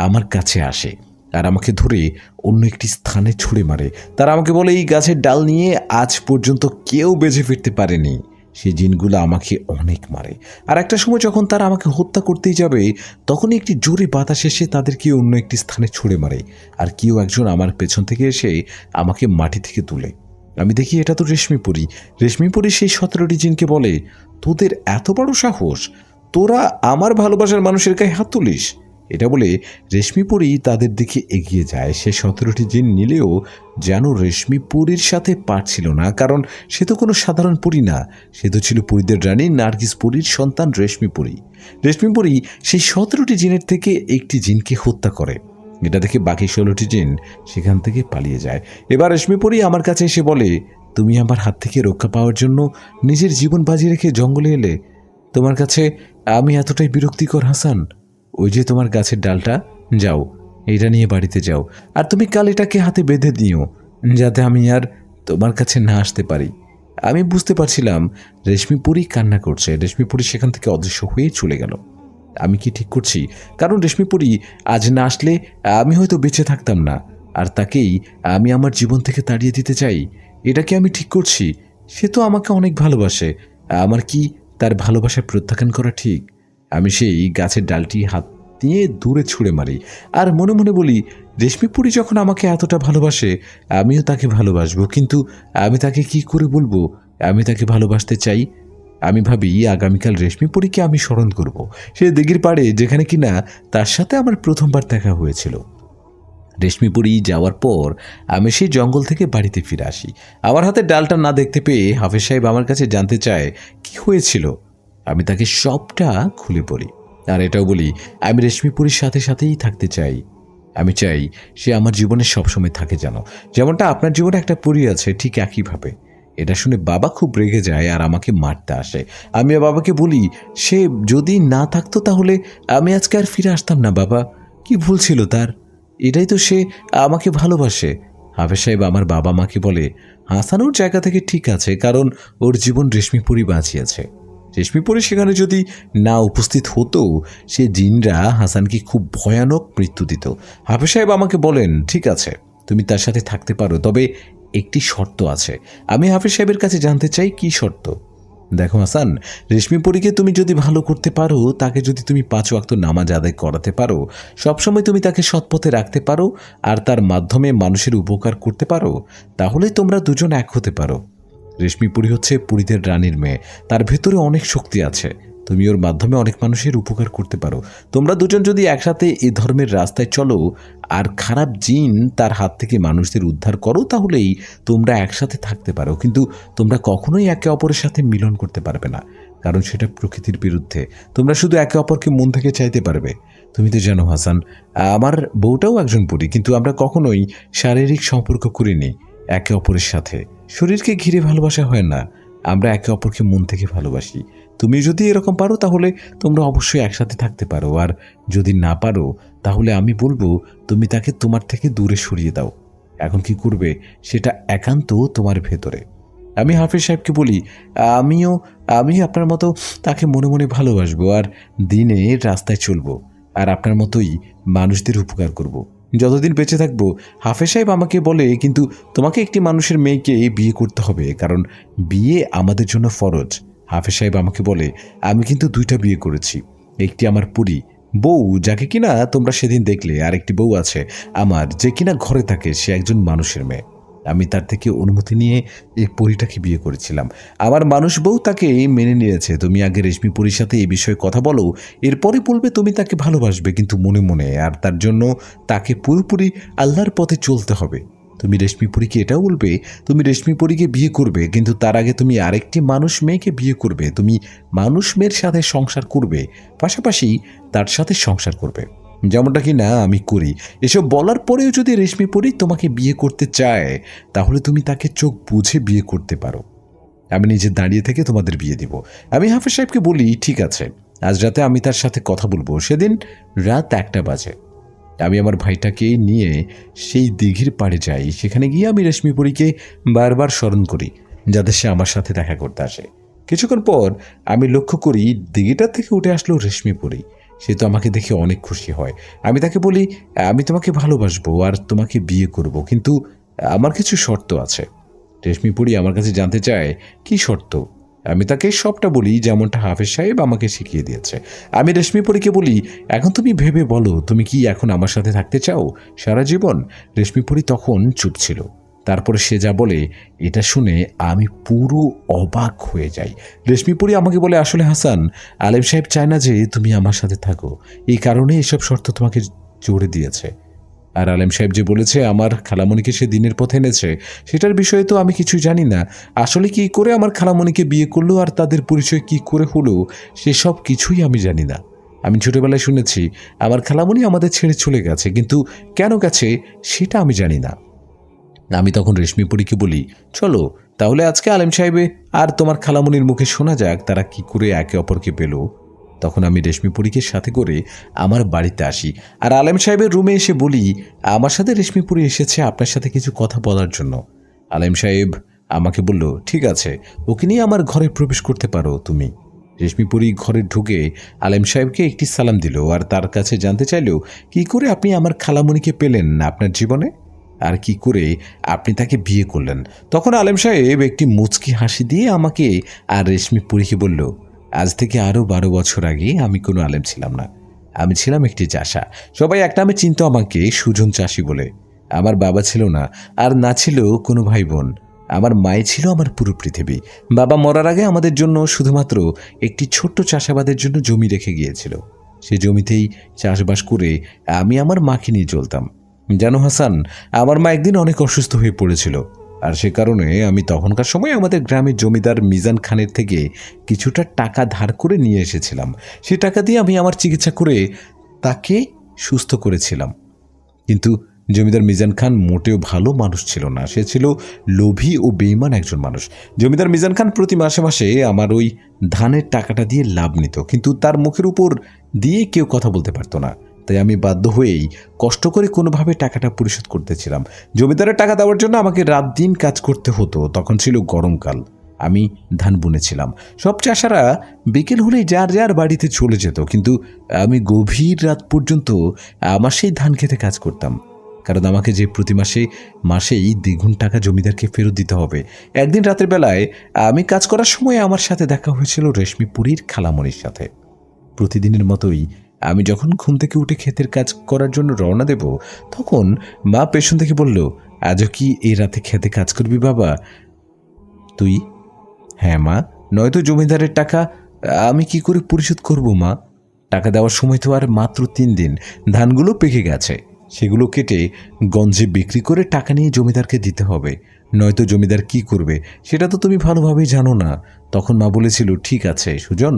Speaker 2: আমার কাছে আসে আর আমাকে ধরে অন্য একটি স্থানে ছুঁড়ে মারে। তারা আমাকে বলে, এই গাছের ডাল নিয়ে আজ পর্যন্ত কেউ বেঁচে ফিরতে পারেনি। সেই জিনগুলো আমাকে অনেক মারে। আর একটা সময় যখন তারা আমাকে হত্যা করতেই যাবে, তখনই একটি জোরে বাতাস এসে তাদেরকে অন্য একটি স্থানে ছুঁড়ে মারে। আর কেউ একজন আমার পেছন থেকে এসে আমাকে মাটি থেকে তুলে। আমি দেখি এটা তো রেশমিপুরী। রেশমিপুরী সেই 17টি জিনকে বলে, তোদের এত বড় সাহস, তোরা আমার ভালোবাসার মানুষের গায়ে হাত তুলিস? এটা বলে রেশমিপুরী তাদের দিকে এগিয়ে যায়। সে 17টি জিন নিলেও যেন রেশমিপুরীর সাথে পারছিল না, কারণ সে তো কোনো সাধারণ পরী না, সে তো ছিল পরীদের রানী নার্গিস পরীর সন্তান রেশমিপুরী। রেশমিপুরী সেই 17টি জিনের থেকে একটি জিনকে হত্যা করে। এটা দেখে বাকি 16টি জিন সেখান থেকে পালিয়ে যায়। এবার রেশমিপুরী আমার কাছে এসে বলে, তুমি আমার হাত থেকে রক্ষা পাওয়ার জন্য নিজের জীবন বাজি রেখে জঙ্গলে এলে। তোমার কাছে আমি এতটাই বিরক্তিকর হাসান? ওই যে তোমার গাছের ডালটা, যাও এটা নিয়ে বাড়িতে যাও, আর তুমি কাল এটাকে হাতে বেঁধে দিও যাতে আমি আর তোমার কাছে না আসতে পারি। আমি বুঝতে পারছিলাম রেশমিপুরী কান্না করছে। রেশমিপুরী সেখান থেকে অদৃশ্য হয়ে চলে গেল। আমি কি ঠিক করছি? কারণ রেশমিপুরী আজ না আসলে আমি হয়তো বেঁচে থাকতাম না, আর তাকেই আমি আমার জীবন থেকে তাড়িয়ে দিতে চাই। এটা কি আমি ঠিক করছি? সে তো আমাকে অনেক ভালোবাসে। আমার কি তার ভালোবাসা প্রত্যাখ্যান করা ঠিক? আমি সেই গাছের ডালটি হাত দিয়ে দূরে ছুঁড়ে মারি আর মনে মনে বলি, রেশমিপুরী যখন আমাকে এতটা ভালোবাসে, আমিও তাকে ভালোবাসবো। কিন্তু আমি তাকে কি করে বলবো আমি তাকে ভালোবাসতে চাই? আমি ভাবি আগামীকাল রেশমিপুরীকে আমি স্মরণ করব, সে দিঘির পাড়ে যেখানে কিনা তার সাথে আমার প্রথমবার দেখা হয়েছিল। রেশমিপুরী যাওয়ার পর আমি সেই জঙ্গল থেকে বাড়িতে ফিরে আসি। আমার হাতে ডালটা না দেখতে পেয়ে হাফেজ সাহেব আমার কাছে জানতে চায় কি হয়েছিল। আমি তাকে সবটা খুলে বলি। আর এটাও বলি, আমি রেশমিপুরীর সাথে সাথেই থাকতে চাই। আমি চাই সে আমার জীবনে সবসময় থাকে, জানো, যেমনটা আপনার জীবনে একটা পরী আছে ঠিক একইভাবে। এটা শুনে বাবা খুব রেগে যায় আর আমাকে মারতে আসে। আমি বাবাকে বলি, সে যদি না থাকতো তাহলে আমি আজকে আর ফিরে আসতাম না। বাবা, কি ভুল ছিল তার? এটাই তো সে আমাকে ভালোবাসে। হাফেজ সাহেব আমার বাবা মাকে বলে, হাসান ওর জায়গা থেকে ঠিক আছে, কারণ ওর জীবন রেশমিপুরী বাঁচিয়েছে। রেশমিপুরী সেখানে যদি না উপস্থিত হতো, সে জিনরা হাসানকে খুব ভয়ানক মৃত্যু দিত। হাফেজ সাহেব আমাকে বলেন, ঠিক আছে, তুমি তার সাথে থাকতে পারো, তবে একটি শর্ত আছে। আমি হাফেজ সাহেবের কাছে জানতে চাই, কি শর্ত? দেখো হাসান, রেশমিপুরীকে তুমি যদি ভালো করতে পারো, তাকে যদি তুমি 5 ওয়াক্ত নামাজ আদায় করাতে পারো, সবসময় তুমি তাকে সৎপথে রাখতে পারো, আর তার মাধ্যমে মানুষের উপকার করতে পারো, তাহলে তোমরা দুজন এক হতে পারো। রেশমিপুরী হচ্ছে পুরীদের রানীর মেয়ে, তার ভেতরে অনেক শক্তি আছে। তুমি ওর মাধ্যমে অনেক মানুষের উপকার করতে পারো। তোমরা দুজন যদি একসাথে এই ধর্মের রাস্তায় চলো আর খারাপ জিন তার হাত থেকে মানুষদের উদ্ধার করো, তাহলেই তোমরা একসাথে থাকতে পারো। কিন্তু তোমরা কখনোই একে অপরের সাথে মিলন করতে পারবে না, কারণ সেটা প্রকৃতির বিরুদ্ধে। তোমরা শুধু একে অপরকে মন থেকে চাইতে পারবে। তুমি তো জানো হাসান, আমার বউটাও একজন পরী, কিন্তু আমরা কখনোই শারীরিক সম্পর্ক করিনি একে অপরের সাথে। শরীরকে ঘিরে ভালোবাসা হয় না, আমরা একে অপরকে মন থেকে ভালোবাসি। তুমি যদি এরকম পারো তাহলে তোমরা অবশ্যই একসাথে থাকতে পারো, আর যদি না পারো তাহলে আমি বলবো তুমি তাকে তোমার থেকে দূরে সরিয়ে দাও। এখন কি করবে সেটা একান্ত তোমার ভেতরে। আমি হাফেজ সাহেবকে বলি, আমি আপনার মতো তাকে মনে মনে ভালোবাসবো, আর দিনে রাস্তায় চলবো, আর আপনার মতোই মানুষদের উপকার করব। যতদিন বেঁচে থাকবো। হাফেজ সাহেব আমাকে বলে, কিন্তু তোমাকে একটি মানুষের মেয়েকে বিয়ে করতে হবে, কারণ বিয়ে আমাদের জন্য ফরজ। হাফেজ সাহেব আমাকে বলে, আমি কিন্তু 2টা বিয়ে করেছি। একটি আমার পরী বউ, যাকে কিনা তোমরা সেদিন দেখলে, আর একটি বউ আছে আমার, যে কিনা ঘরে থাকে, সে একজন মানুষের মেয়ে। আমি তার থেকে অনুমতি নিয়ে এই পরীটাকে বিয়ে করেছিলাম। আমার মানুষ বউ তাকে মেনে নিয়েছে। তুমি আগে রেশমিপুরীর সাথে এই বিষয়ে কথা বলো, এরপরে বলবে তুমি তাকে ভালোবাসবে, কিন্তু মনে মনে, আর তার জন্য তাকে পুরোপুরি আল্লাহর পথে চলতে হবে। তুমি রেশমিপুরীকে এটাও বলবে তুমি রেশমিপুরীকে বিয়ে করবে, কিন্তু তার আগে তুমি আরেকটি মানুষ মেয়েকে বিয়ে করবে। তুমি মানুষ মেয়ের সাথে সংসার করবে, পাশাপাশি তার সাথে সংসার করবে, যেমনটা কি না আমি করি। এসব বলার পরেও যদি রেশমিপুরী তোমাকে বিয়ে করতে চায়, তাহলে তুমি তাকে চোখ বুঝে বিয়ে করতে পারো। আমি নিজে দাঁড়িয়ে থেকে তোমাদের বিয়ে দিব। আমি হাফেজ সাহেবকে বলি, ঠিক আছে, আজ রাতে আমি তার সাথে কথা বলবো। সেদিন রাত 1টা বাজে। আমি আমার ভাইটাকে নিয়ে সেই দিঘির পাড়ে যাই। সেখানে গিয়ে আমি রেশমিপুরীকে বারবার স্মরণ করি, যাতে সে আমার সাথে দেখা করতে আসে। কিছুক্ষণ পর আমি লক্ষ্য করি দিঘিটার থেকে উঠে আসলো রেশমিপুরী। সে তো আমাকে দেখে অনেক খুশি হয়। আমি তাকে বলি, আমি তোমাকে ভালোবাসবো আর তোমাকে বিয়ে করব, কিন্তু আমার কিছু শর্ত আছে। রেশমিপুরী আমার কাছে জানতে চায়, কি শর্ত? আমি তাকে সবটা বলি, যেমনটা হাফেজ সাহেব আমাকে শিখিয়ে দিয়েছে। আমি রেশমিপুরীকে বলি, এখন তুমি ভেবে বলো, তুমি কি এখন আমার সাথে থাকতে চাও সারা জীবন? রেশমিপুরী তখন চুপ ছিল। তারপরে সে যা বলে, এটা শুনে আমি পুরো অবাক হয়ে যাই। রেশমিপুরী আমাকে বলে, আসলে হাসান, আলেম সাহেব চায় না যে তুমি আমার সাথে থাকো, এই কারণে এসব শর্ত তোমাকে জোরে দিয়েছে। আর আলেম সাহেব যে বলেছে আমার খালামণিকে সে দিনের পথে এনেছে, সেটার বিষয়ে তো আমি কিছুই জানি না। আসলে কি করে আমার খালামণিকে বিয়ে করলো আর তাদের পরিচয় কি করে হলো, সেসব কিছুই আমি জানি না। আমি ছোটবেলায় শুনেছি আমার খালামণি আমাদের ছেড়ে চলে গেছে, কিন্তু কেন গেছে সেটা আমি জানি না। আমি তখন রেশমিপুরীকে বলি, চলো তাহলে আজকে আলেম সাহেবে আর তোমার খালামণির মুখে শোনা যাক তারা কি করে একে অপরকে পেল। তখন আমি রেশমিপুরীকে সাথে করে আমার বাড়িতে আসি, আর আলেম সাহেবের রুমে এসে বলি, আমার সাথে রেশমিপুরী এসেছে আপনার সাথে কিছু কথা বলার জন্য। আলেম সাহেব আমাকে বলল, ঠিক আছে, ওকে নিয়ে আমার ঘরে প্রবেশ করতে পারো তুমি। রেশমিপুরী ঘরে ঢুকে আলেম সাহেবকে একটি সালাম দিল, আর তার কাছে জানতে চাইল, কি করে আপনি আমার খালামণিকে পেলেন আপনার জীবনে, আর কি করে আপনি তাকে বিয়ে করলেন। তখন আলেম সাহেব একটি মুচকি হাসি দিয়ে আমাকে আর রেশমিপুরীকে বলল, আজ থেকে আরও 12 বছর আগে আমি কোনো আলেম ছিলাম না, আমি ছিলাম একটি চাষা। সবাই একটা নামে চিনত আমাকে, সুজন চাষি বলে। আমার বাবা ছিল না, আর না ছিল কোনো ভাই বোন। আমার মাই ছিল আমার পুরো পৃথিবী। বাবা মরার আগে আমাদের জন্য শুধুমাত্র একটি ছোট্ট চাষাবাদের জন্য জমি রেখে গিয়েছিল। সে জমিতেই চাষবাস করে আমি আমার মাকে নিয়ে চলতাম। জানো হাসান, আমার মা একদিন অনেক অসুস্থ হয়ে পড়েছিল। আর সে কারণে আমি তখনকার সময় আমাদের গ্রামের জমিদার মিজান খানের থেকে কিছুটা টাকা ধার করে নিয়ে এসেছিলাম। সে টাকা দিয়ে আমি আমার চিকিৎসা করে তাকে সুস্থ করেছিলাম। কিন্তু জমিদার মিজান খান মোটেও ভালো মানুষ ছিল না, সে ছিল লোভী ও বেঈমান একজন মানুষ। জমিদার মিজান খান প্রতি মাসে মাসে আমার ওই ধানের টাকাটা দিয়ে লাভ নিত, কিন্তু তার মুখের উপর দিয়ে কেউ কথা বলতে পারতো না। তাই আমি বাধ্য হয়েই কষ্ট করে কোনোভাবে টাকাটা পরিশোধ করতেছিলাম। জমিদারের টাকা দেওয়ার জন্য আমাকে রাত দিন কাজ করতে হতো। তখন ছিল গরমকাল, আমি ধান বুনেছিলাম। সব চাষারা বিকেল হলেই যার যার বাড়িতে চলে যেত, কিন্তু আমি গভীর রাত পর্যন্ত আমার সেই ধান খেতে কাজ করতাম, কারণ আমাকে যে প্রতি মাসেই দ্বিগুণ টাকা জমিদারকে ফেরত দিতে হবে। একদিন রাতের বেলায় আমি কাজ করার সময় আমার সাথে দেখা হয়েছিল রেশমিপুরীর খালামণির সাথে। প্রতিদিনের মতোই আমি যখন ঘুম থেকে উঠে ক্ষেতের কাজ করার জন্য রওনা দেব, তখন মা পেছন থেকে বলল, আজও কি এই রাতে খেতে কাজ করবি বাবা তুই? হ্যাঁ মা, নয়তো জমিদারের টাকা আমি কি করে পরিশোধ করব মা? টাকা দেওয়ার সময় তো আর মাত্র 3 দিন, ধানগুলো পেকে গেছে, সেগুলো কেটে গঞ্জে বিক্রি করে টাকা নিয়ে জমিদারকে দিতে হবে, নয়তো জমিদার কি করবে সেটা তো তুমি ভালোভাবেই জানো না। তখন মা বলেছিল, ঠিক আছে সুজন,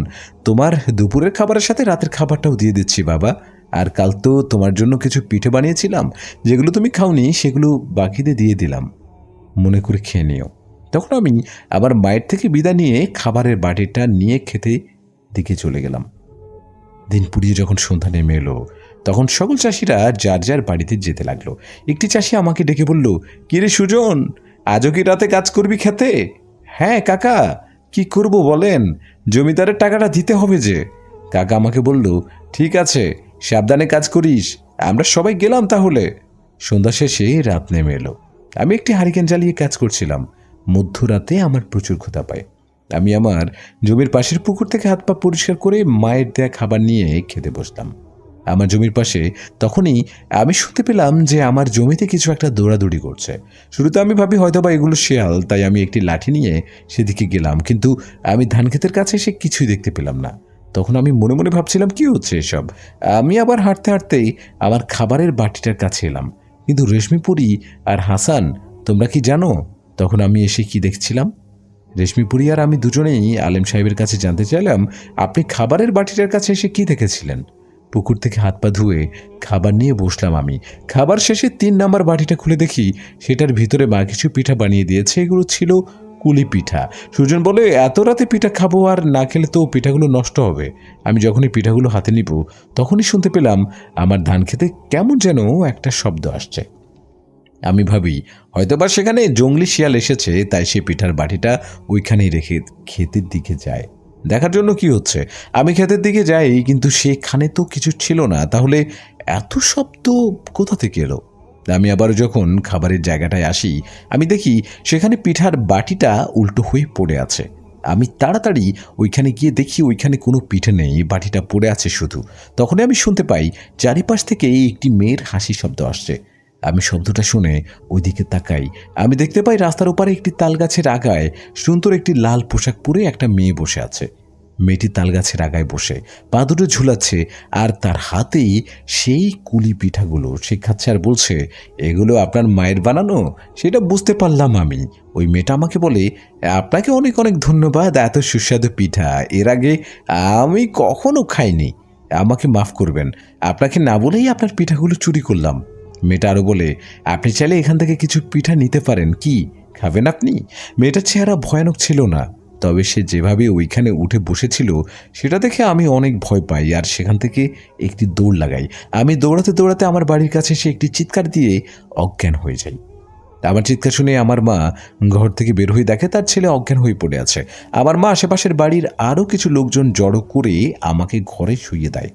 Speaker 2: তোমার দুপুরের খাবারের সাথে রাতের খাবারটাও দিয়ে দিচ্ছি বাবা। আর কাল তো তোমার জন্য কিছু পিঠে বানিয়েছিলাম, যেগুলো তুমি খাওনি, সেগুলো বাকিতে দিয়ে দিলাম, মনে করে খেয়ে নিও। তখন আমি আবার মায়ের থেকে বিদায় নিয়ে খাবারের বাটিটা নিয়ে খেতে দিকে চলে গেলাম। দিন পুড়িয়ে যখন সন্ধ্যা নেমে এলো, তখন সকল চাষিরা যার যার বাড়িতে যেতে লাগলো। একটি চাষি আমাকে ডেকে বলল, কিরে সুজন, আজও কি রাতে কাজ করবি খেতে? হ্যাঁ কাকা, কি করব বলেন, জমিদারের টাকাটা দিতে হবে যে। কাকা আমাকে বলল, ঠিক আছে, সাবধানে কাজ করিস। আমরা সবাই গেলাম তাহলে। সন্ধ্যা শেষে রাত নেমে এলো। আমি একটি হারিকেন জ্বালিয়ে কাজ করছিলাম। মধ্যরাতে আমার প্রচুর ক্ষুধা পায়। আমি আমার জমির পাশের পুকুর থেকে হাত পা পরিষ্কার করে মায়ের দেয়া খাবার নিয়ে খেতে বসলাম। আমার জমির পাশে তখনই আমি শুনতে পেলাম যে আমার জমিতে কিছু একটা দৌড়াদৌড়ি করছে। শুরুতে আমি ভাবি হয়তোবা এগুলো শিয়াল, তাই আমি একটি লাঠি নিয়ে সেদিকে গেলাম, কিন্তু আমি ধান ক্ষেতের কাছে এসে কিছুই দেখতে পেলাম না। তখন আমি মনে মনে ভাবছিলাম, কি হচ্ছে এসব? আমি আবার হাঁটতে হাঁটতেই আমার খাবারের বাটিটার কাছে এলাম। কিন্তু রেশমিপুরী আর হাসান, তোমরা কি জানো তখন আমি এসে কি দেখছিলাম? রেশমিপুরী আর আমি দুজনেই আলেম সাহেবের কাছে জানতে চাইলাম, আপনি খাবারের বাটিটার কাছে এসে কি দেখেছিলেন? পুকুর থেকে হাত পা ধুয়ে খাবার নিয়ে বসলাম আমি। খাবার শেষে 3 নাম্বার বাটিটা খুলে দেখি সেটার ভিতরে মা কিছু পিঠা বানিয়ে দিয়েছে। এগুলো ছিল কুলি পিঠা। সুজন বলে, এত রাতে পিঠা খাবো, আর না খেলে তো পিঠাগুলো নষ্ট হবে। আমি যখনই পিঠাগুলো হাতে নিব, তখনই শুনতে পেলাম আমার ধান খেতে কেমন যেন একটা শব্দ আসছে। আমি ভাবি হয়তোবা সেখানে জঙ্গলি শিয়াল এসেছে, তাই সে পিঠার বাটিটা ওইখানেই রেখে ক্ষেতের দিকে যায়। দেখার জন্য কি হচ্ছে। আমি ক্ষেতের দিকে যাই, কিন্তু সেখানে তো কিছু ছিল না। তাহলে এত শব্দ কোথা থেকে এলো? আমি আবার যখন খাবারের জায়গাটায় আসি, আমি দেখি সেখানে পিঠার বাটিটা উল্টো হয়ে পড়ে আছে। আমি তাড়াতাড়ি ওইখানে গিয়ে দেখি ওইখানে কোনো পিঠে নেই, বাটিটা পড়ে আছে শুধু। তখনই আমি শুনতে পাই চারিপাশ থেকে একটি মেয়ের হাসি শব্দ আসছে। আমি শব্দটা শুনে ওইদিকে তাকাই। আমি দেখতে পাই রাস্তার ওপারে একটি তালগাছের আগায় সুন্দর একটি লাল পোশাক পরে একটা মেয়ে বসে আছে। মেয়েটি তালগাছের আগায় বসে পা দুটো ঝুলাচ্ছে, আর তার হাতেই সেই কুলি পিঠাগুলো সে খাচ্ছে আর বলছে, এগুলো আপনার মায়ের বানানো? সেটা বুঝতে পারলাম আমি। ওই মেয়েটা আমাকে বলে, আপনাকে অনেক অনেক ধন্যবাদ, এত সুস্বাদু পিঠা এর আগে আমি কখনো খাইনি, আমাকে মাফ করবেন, আপনাকে না বলেই আপনার পিঠাগুলো চুরি করলাম। মেয়েটা আরও বলে, আপনি চাইলে এখান থেকে কিছু পিঠা নিতে পারেন, কি খাবেন আপনি? মেয়েটার চেহারা ভয়ানক ছিল না, তবে সে যেভাবে ওইখানে উঠে বসেছিল সেটা দেখে আমি অনেক ভয় পাই, আর সেখান থেকে একটি দৌড় লাগাই। আমি দৌড়াতে দৌড়াতে আমার বাড়ির কাছে সে একটি চিৎকার দিয়ে অজ্ঞান হয়ে যাই। আমার চিৎকার শুনে আমার মা ঘর থেকে বের হয়ে দেখে তার ছেলে অজ্ঞান হয়ে পড়ে আছে। আমার মা আশেপাশের বাড়ির আরও কিছু লোকজন জড়ো করে আমাকে ঘরে শুইয়ে দেয়।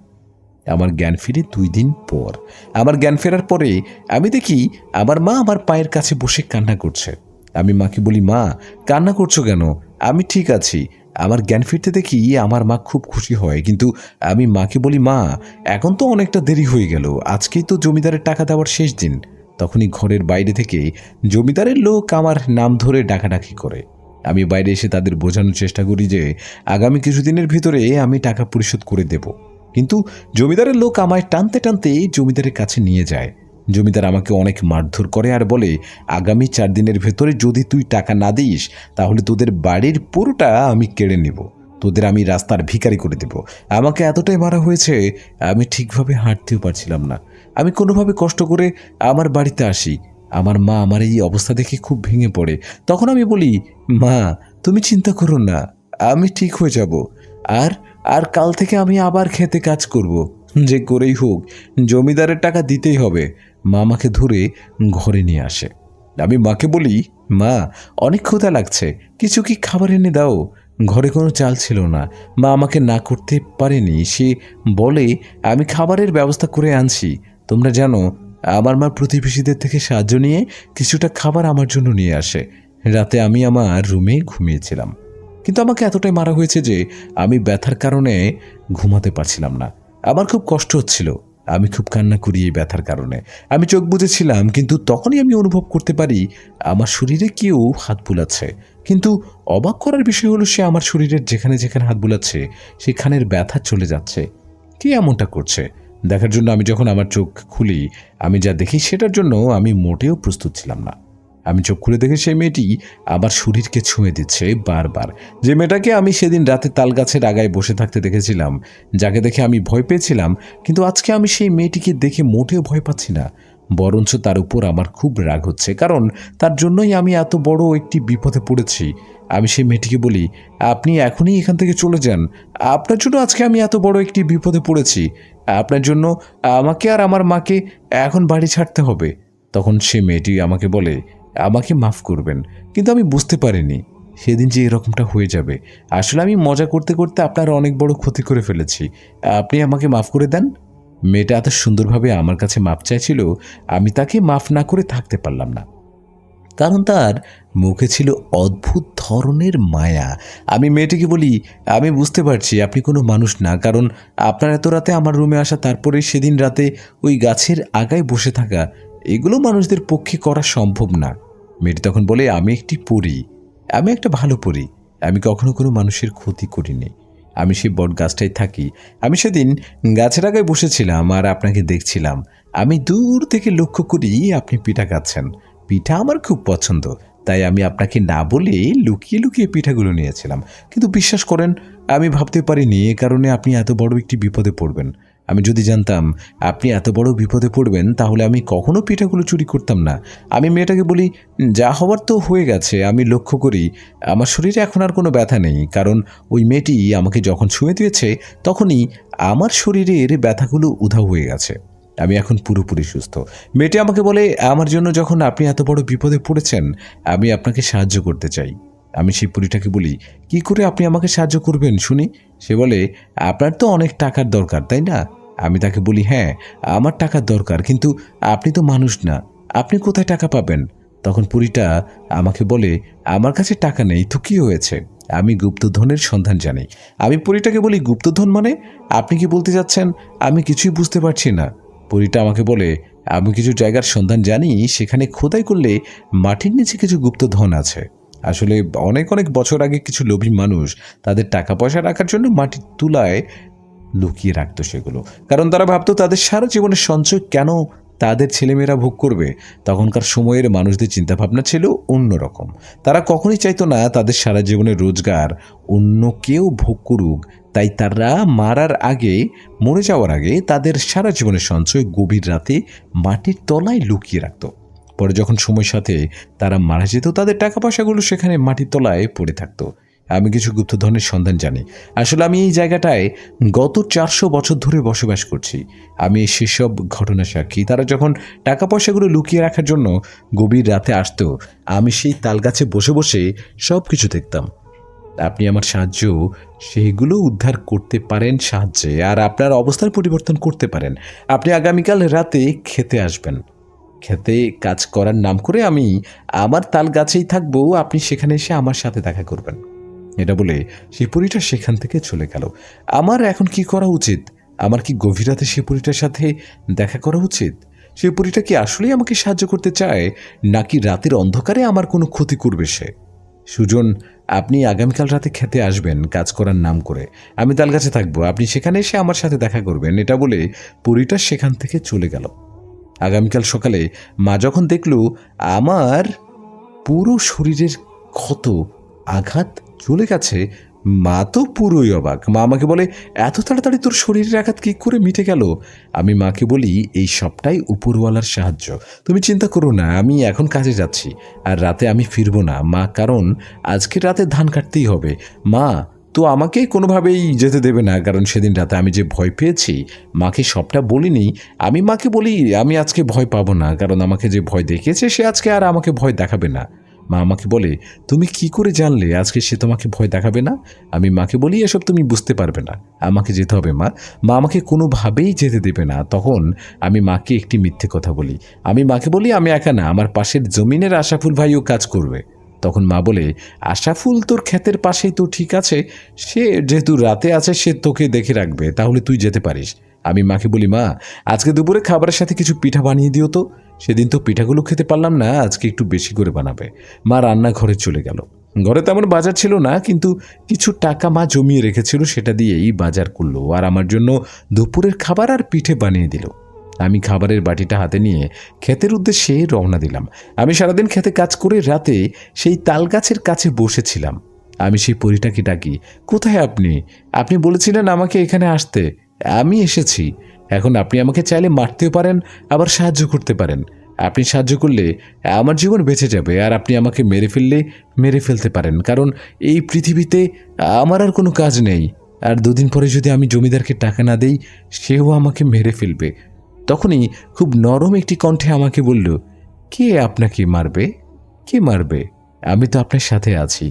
Speaker 2: আমার জ্ঞান ফিরে 2 দিন পর। আমার জ্ঞান ফেরার পরে আমি দেখি আমার মা আমার পায়ের কাছে বসে কান্না করছে। আমি মাকে বলি, মা কান্না করছো কেন? আমি ঠিক আছি। আমার জ্ঞান ফিরতে দেখি আমার মা খুব খুশি হয়, কিন্তু আমি মাকে বলি, মা এখন তো অনেকটা দেরি হয়ে গেল, আজকেই তো জমিদারের টাকা দেওয়ার শেষ দিন। তখনই ঘরের বাইরে থেকে জমিদারের লোক আমার নাম ধরে ডাকাডাকি করে। আমি বাইরে এসে তাদের বোঝানোর চেষ্টা করি যে আগামী কিছুদিনের ভিতরে আমি টাকা পরিশোধ করে দেব, কিন্তু জমিদারের লোক আমায় টানতে টানতে জমিদারের কাছে নিয়ে যায়। জমিদার আমাকে অনেক মারধর করে আর বলে, আগামী 4 দিনের ভেতরে যদি তুই টাকা না দিস তাহলে তোদের বাড়ির পুরোটা আমি কেড়ে নেব, তোদের আমি রাস্তার ভিখারি করে দেব। আমাকে এতটাই মারা হয়েছে আমি ঠিকভাবে হাঁটতেও পারছিলাম না। আমি কোনোভাবে কষ্ট করে আমার বাড়িতে আসি। আমার মা আমার এই অবস্থা দেখে খুব ভেঙে পড়ে। তখন আমি বলি, মা তুমি চিন্তা করো না, আমি ঠিক হয়ে যাব। আর আর কাল থেকে আমি আবার খেতে কাজ করব, যে করেই হোক জমিদারের টাকা দিতেই হবে। মা আমাকে ধরে ঘরে নিয়ে আসে। আমি মাকে বলি, মা অনেক ক্ষুধা লাগছে, কিছু কি খাবার এনে দাও। ঘরে কোনো চাল ছিল না। মা আমাকে না করতে পারেনি। সে বলে, আমি খাবারের ব্যবস্থা করে আনছি। তোমরা জানো, আমার মা প্রতিবেশীদের থেকে সাহায্য নিয়ে কিছুটা খাবার আমার জন্য নিয়ে আসে। রাতে আমি আমার রুমে ঘুমিয়েছিলাম, কিন্তু আমাকে এতটাই মারা হয়েছে যে আমি ব্যথার কারণে ঘুমাতে পারছিলাম না। আমার খুব কষ্ট হচ্ছিল। আমি খুব কান্না করি এই ব্যথার কারণে। আমি চোখ বুজেছিলাম, কিন্তু তখনই আমি অনুভব করতে পারি আমার শরীরে কেউ হাত বুলাচ্ছে। কিন্তু অবাক করার বিষয় হলো, সে আমার শরীরের যেখানে যেখানে হাত বুলাচ্ছে সেখানের ব্যথা চলে যাচ্ছে। কি এমনটা করছে দেখার জন্য আমি যখন আমার চোখ খুলি, আমি যা দেখি সেটার জন্য আমি মোটেও প্রস্তুত ছিলাম না। আমি চোখ খুলে দেখে সেই মেয়েটি আমার শরীরকে ছুঁয়ে দিচ্ছে বারবার। যে মেয়েটাকে আমি সেদিন রাতে তাল গাছের আগায় বসে থাকতে দেখেছিলাম, যাকে দেখে আমি ভয় পেয়েছিলাম, কিন্তু আজকে আমি সেই মেয়েটিকে দেখে মোটেও ভয় পাচ্ছি না। বরঞ্চ তার উপর আমার খুব রাগ হচ্ছে, কারণ তার জন্যই আমি এত বড় একটি বিপদে পড়েছি। আমি সেই মেয়েটিকে বলি, আপনি এখনই এখান থেকে চলে যান। আপনার জন্য আজকে আমি এত বড় একটি বিপদে পড়েছি। আপনার জন্য আমাকে আর আমার মাকে এখন বাড়ি ছাড়তে হবে। তখন সে মেয়েটি আমাকে বলে, আমাকে মাফ করবেন, কিন্তু আমি বুঝতে পারিনি সেদিন যে এরকমটা হয়ে যাবে। আসলে আমি মজা করতে করতে আপনার অনেক বড় ক্ষতি করে ফেলেছি। আপনি আমাকে মাফ করে দেন। মেয়েটা এত সুন্দরভাবে আমার কাছে মাপ চাইছিল, আমি তাকে মাফ না করে থাকতে পারলাম না, কারণ তার মুখে ছিল অদ্ভুত ধরনের মায়া। আমি মেয়েটিকে বলি, আমি বুঝতে পারছি আপনি কোনো মানুষ না, কারণ আপনার এত রাতে আমার রুমে আসা, তারপরে সেদিন রাতে ওই গাছের আগায় বসে থাকা, এগুলো মানুষদের পক্ষে করা সম্ভব না। মেয়েটি তখন বলে, আমি একটি পরী, আমি একটা ভালো পরী, আমি কখনো কোনো মানুষের ক্ষতি করিনি। আমি সেই বট গাছটাই থাকি। আমি সেদিন গাছের আগায় বসেছিলাম আর আপনাকে দেখছিলাম। আমি দূর থেকে লক্ষ্য করি আপনি পিঠা খাচ্ছেন। পিঠা আমার খুব পছন্দ, তাই আমি আপনাকে না বলে লুকিয়ে লুকিয়ে পিঠাগুলো নিয়েছিলাম। কিন্তু বিশ্বাস করেন, আমি ভাবতে পারিনি এ কারণে আপনি এত বড় একটি বিপদে পড়বেন। আমি যদি জানতাম আপনি এত বড় বিপদে পড়বেন তাহলে আমি কখনো পিঠাগুলো চুরি করতাম না। আমি মেয়েটাকে বলি, যা হওয়ার তো হয়ে গেছে। আমি লক্ষ্য করি আমার শরীরে এখন আর কোনো ব্যথা নেই, কারণ ওই মেয়েটি আমাকে যখন ছুঁয়ে দিয়েছে তখনই আমার শরীরের ব্যথাগুলো উধাও হয়ে গেছে। আমি এখন পুরোপুরি সুস্থ। মেয়েটি আমাকে বলে, আমার জন্য যখন আপনি এত বড় বিপদে পড়েছেন, আমি আপনাকে সাহায্য করতে চাই। আমি সেই পরীটাকে বলি, কি করে আপনি আমাকে সাহায্য করবেন শুনি। সে বলে, আপনার তো অনেক টাকার দরকার, তাই না? আমি তাকে বলি, হ্যাঁ আমার টাকার দরকার, কিন্তু আপনি তো মানুষ না, আপনি কোথায় টাকা পাবেন? তখন পরীটা আমাকে বলে, আমার কাছে টাকা নেই তো কি হয়েছে, আমি গুপ্তধনের সন্ধান জানি। আমি পরীটাকে বলি, গুপ্তধন মানে? আপনি কি বলতে চাচ্ছেন? আমি কিছুই বুঝতে পারছি না। পরীটা আমাকে বলে, আমি কিছু জায়গার সন্ধান জানি, সেখানে খোদাই করলে মাটির নিচে কিছু গুপ্তধন আছে। আসলে অনেক অনেক বছর আগে কিছু লোভী মানুষ তাদের টাকা পয়সা রাখার জন্য মাটির তুলায় লুকিয়ে রাখতো সেগুলো, কারণ তারা ভাবতো তাদের সারা জীবনের সঞ্চয় কেন তাদের ছেলেমেয়েরা ভোগ করবে। তখনকার সময়ের মানুষদের চিন্তাভাবনা ছিল অন্যরকম। তারা কখনোই চাইতো না তাদের সারা জীবনের রোজগার অন্য কেউ ভোগ করুক, তাই তারা মরে যাওয়ার আগে তাদের সারা জীবনের সঞ্চয় গভীর রাতে মাটির তলায় লুকিয়ে রাখত। পরে যখন সময়ের সাথে তারা মারা যেত, তাদের টাকা পয়সাগুলো সেখানে মাটির তলায় পড়ে থাকতো। আমি কিছু গুপ্তধনের সন্ধান জানি। আসলে আমি এই জায়গাটায় গত 400 বছর ধরে বসবাস করছি। আমি সেসব ঘটনা সাক্ষী। তারা যখন টাকা পয়সাগুলো লুকিয়ে রাখার জন্য গভীর রাতে আসতো, আমি সেই তালগাছে বসে বসে সব কিছু দেখতাম। আপনি আমার সাহায্য সেগুলো উদ্ধার করতে পারেন সাহায্যে, আর আপনার অবস্থার পরিবর্তন করতে পারেন। আপনি আগামীকাল রাতে খেতে আসবেন। খেতে কাজ করার নাম করে আমি আমার তাল গাছেই থাকবো, আপনি সেখানে এসে আমার সাথে দেখা করবেন। এটা বলে সেই পরীটা সেখান থেকে চলে গেল। আমার এখন কি করা উচিত? আমার কি গভীর রাতে সেই পরীটার সাথে দেখা করা উচিত? সেই পরীটা কি আসলেই আমাকে সাহায্য করতে চায়, নাকি রাতের অন্ধকারে আমার কোনো ক্ষতি করবে সে? সুজন, আপনি আগামীকাল রাতে খেতে আসবেন কাজ করার নাম করে। আমি তালগাছে থাকবো, আপনি সেখানে এসে আমার সাথে দেখা করবেন। এটা বলে পরীটা সেখান থেকে চলে গেল। আগামীকাল সকালে মা যখন দেখল আমার পুরো শরীরের ক্ষত আঘাত চলে গেছে, মা তো পুরোই অবাক। মা আমাকে বলে, এত তাড়াতাড়ি তোর শরীরের আঘাত কী করে মিটে গেল? আমি মাকে বলি, এই সবটাই উপরওয়ালার সাহায্য, তুমি চিন্তা করো না, আমি এখন কাজে যাচ্ছি আর রাতে আমি ফিরবো না মা, কারণ আজকে রাতে ধান কাটতেই হবে। মা তো আমাকে কোনোভাবেই যেতে দেবে না, কারণ সেদিন রাতে আমি যে ভয় পেয়েছি মাকে সবটা বলিনি। আমি মাকে বলি আমি আজকে ভয় পাবো না, কারণ আমাকে যে ভয় দেখিয়েছে সে আজকে আর আমাকে ভয় দেখাবে না। মা আমাকে বলে, তুমি কি করে জানলে আজকে সে তোমাকে ভয় দেখাবে না? আমি মাকে বলি, এসব তুমি বুঝতে পারবে না, আমাকে যেতে হবে মা। মা আমাকে কোনোভাবেই যেতে দেবে না। তখন আমি মাকে একটি মিথ্যে কথা বলি। আমি মাকে বলি, আমি একা না, আমার পাশের জমিনের আশাফুল ভাইও কাজ করবে। তখন মা বলে, আশাফুল তোর ক্ষেতের পাশেই তো, ঠিক আছে, সে যেহেতু রাতে আছে সে তোকে দেখে রাখবে, তাহলে তুই যেতে পারিস। আমি মাকে বলি, মা আজকে দুপুরে খাবারের সাথে কিছু পিঠা বানিয়ে দিও তো, সেদিন তো পিঠাগুলো খেতে পারলাম না, আজকে একটু বেশি করে বানাবে। মা রান্নাঘরে চলে গেল। ঘরে তেমন বাজার ছিল না, কিন্তু কিছু টাকা মা জমিয়ে রেখেছিল, সেটা দিয়েই বাজার করলো আর আমার জন্য দুপুরের খাবার আর পিঠে বানিয়ে দিল। আমি খাবারের বাটিটা হাতে নিয়ে ক্ষেতের উদ্দেশ্যে রওনা দিলাম। আমি সারাদিন খেতে কাজ করে রাতে সেই তাল গাছের কাছে বসেছিলাম। আমি সেই পরীটাকে ডাকি, কোথায় আপনি? আপনি বলেছিলেন আমাকে এখানে আসতে, আমি এসেছি। এখন আপনি আমাকে চাইলে মারতেও পারেন, আবার সাহায্য করতে পারেন। আপনি সাহায্য করলে আমার জীবন বেঁচে যাবে, আর আপনি আমাকে মেরে ফেললে মেরে ফেলতে পারেন, কারণ এই পৃথিবীতে আমার আর কোনো কাজ নেই। আর দুদিন পরে যদি আমি জমিদারকে টাকা না দেই, সেও আমাকে মেরে ফেলবে। তখনই খুব নরম একটি কণ্ঠে আমাকে বলল, কে আপনাকে মারবে? কে মারবে? আমি তো আপনার সাথে আছি,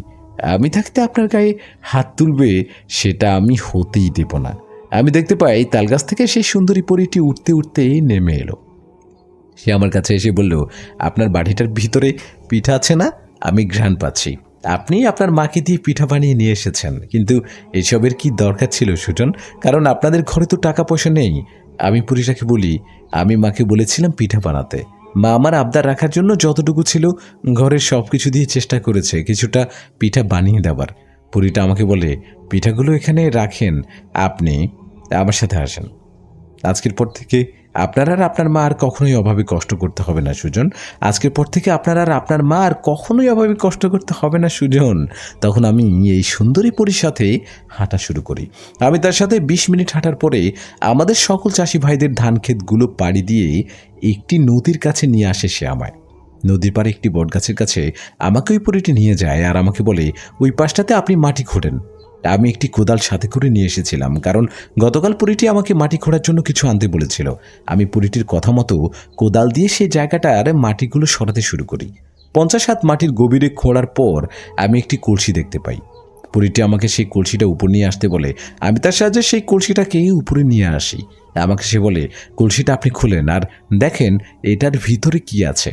Speaker 2: আমি থাকতে আপনার গায়ে হাত তুলবে সেটা আমি হতেই দেব না। আমি দেখতে পাই তালগাছ থেকে সেই সুন্দরী পরীটি উঠতে উঠতে নেমে এলো। সে আমার কাছে এসে বলল, আপনার বাড়িটার ভিতরে পিঠা আছে না? আমি ঘ্রাণ পাচ্ছি, আপনি আপনার মাকে দিয়ে পিঠা বানিয়ে নিয়ে এসেছেন, কিন্তু এসবের কি দরকার ছিল সুজন? কারণ আপনাদের ঘরে তো টাকা পয়সা নেই। আমি পরীটাকে বলি, আমি মাকে বলেছিলাম পিঠা বানাতে, মা আমার আবদার রাখার জন্য যতটুকু ছিল ঘরের সব কিছু দিয়ে চেষ্টা করেছে কিছুটা পিঠা বানিয়ে দেওয়ার। পরীটা আমাকে বলে, পিঠাগুলো এখানে রাখেন, আপনি আমার সাথে আসেন। আজকের পর থেকে আপনার আর আপনার মা আর কখনোই অভাবে কষ্ট করতে হবে না সুজন। আজকের পর থেকে আপনার আর আপনার মা আর কখনোই অভাবে কষ্ট করতে হবে না সুজন। তখন আমি এই সুন্দরী পরীর সাথে হাঁটা শুরু করি। আমি তার সাথে 20 মিনিট হাঁটার পরে আমাদের সকল চাষি ভাইদের ধান ক্ষেতগুলো পাড়ি দিয়ে একটি নদীর কাছে নিয়ে আসে সে আমায়। নদীর পাড়ে একটি বটগাছের কাছে আমাকে ওই পরীটি নিয়ে যায় আর আমাকে বলে, ওই পাশটাতে আপনি মাটি খোঁড়েন। আমি একটি কোদাল সাথে করে নিয়ে এসেছিলাম, কারণ গতকাল পরীটি আমাকে মাটি খোঁড়ার জন্য কিছু আনতে বলেছিল। আমি পরীটির কথা মতো কোদাল দিয়ে সেই জায়গাটার মাটিগুলো সরাতে শুরু করি। 50 হাত মাটির গভীরে খোঁড়ার পর আমি একটি কলসি দেখতে পাই। পরীটি আমাকে সেই কলসিটা উপর নিয়ে আসতে বলে। আমি তার সাহায্যে সেই কলসিটাকে উপরে নিয়ে আসি। আমাকে সে বলে, কলসিটা আপনি খুলেন আর দেখেন এটার ভিতরে কি আছে।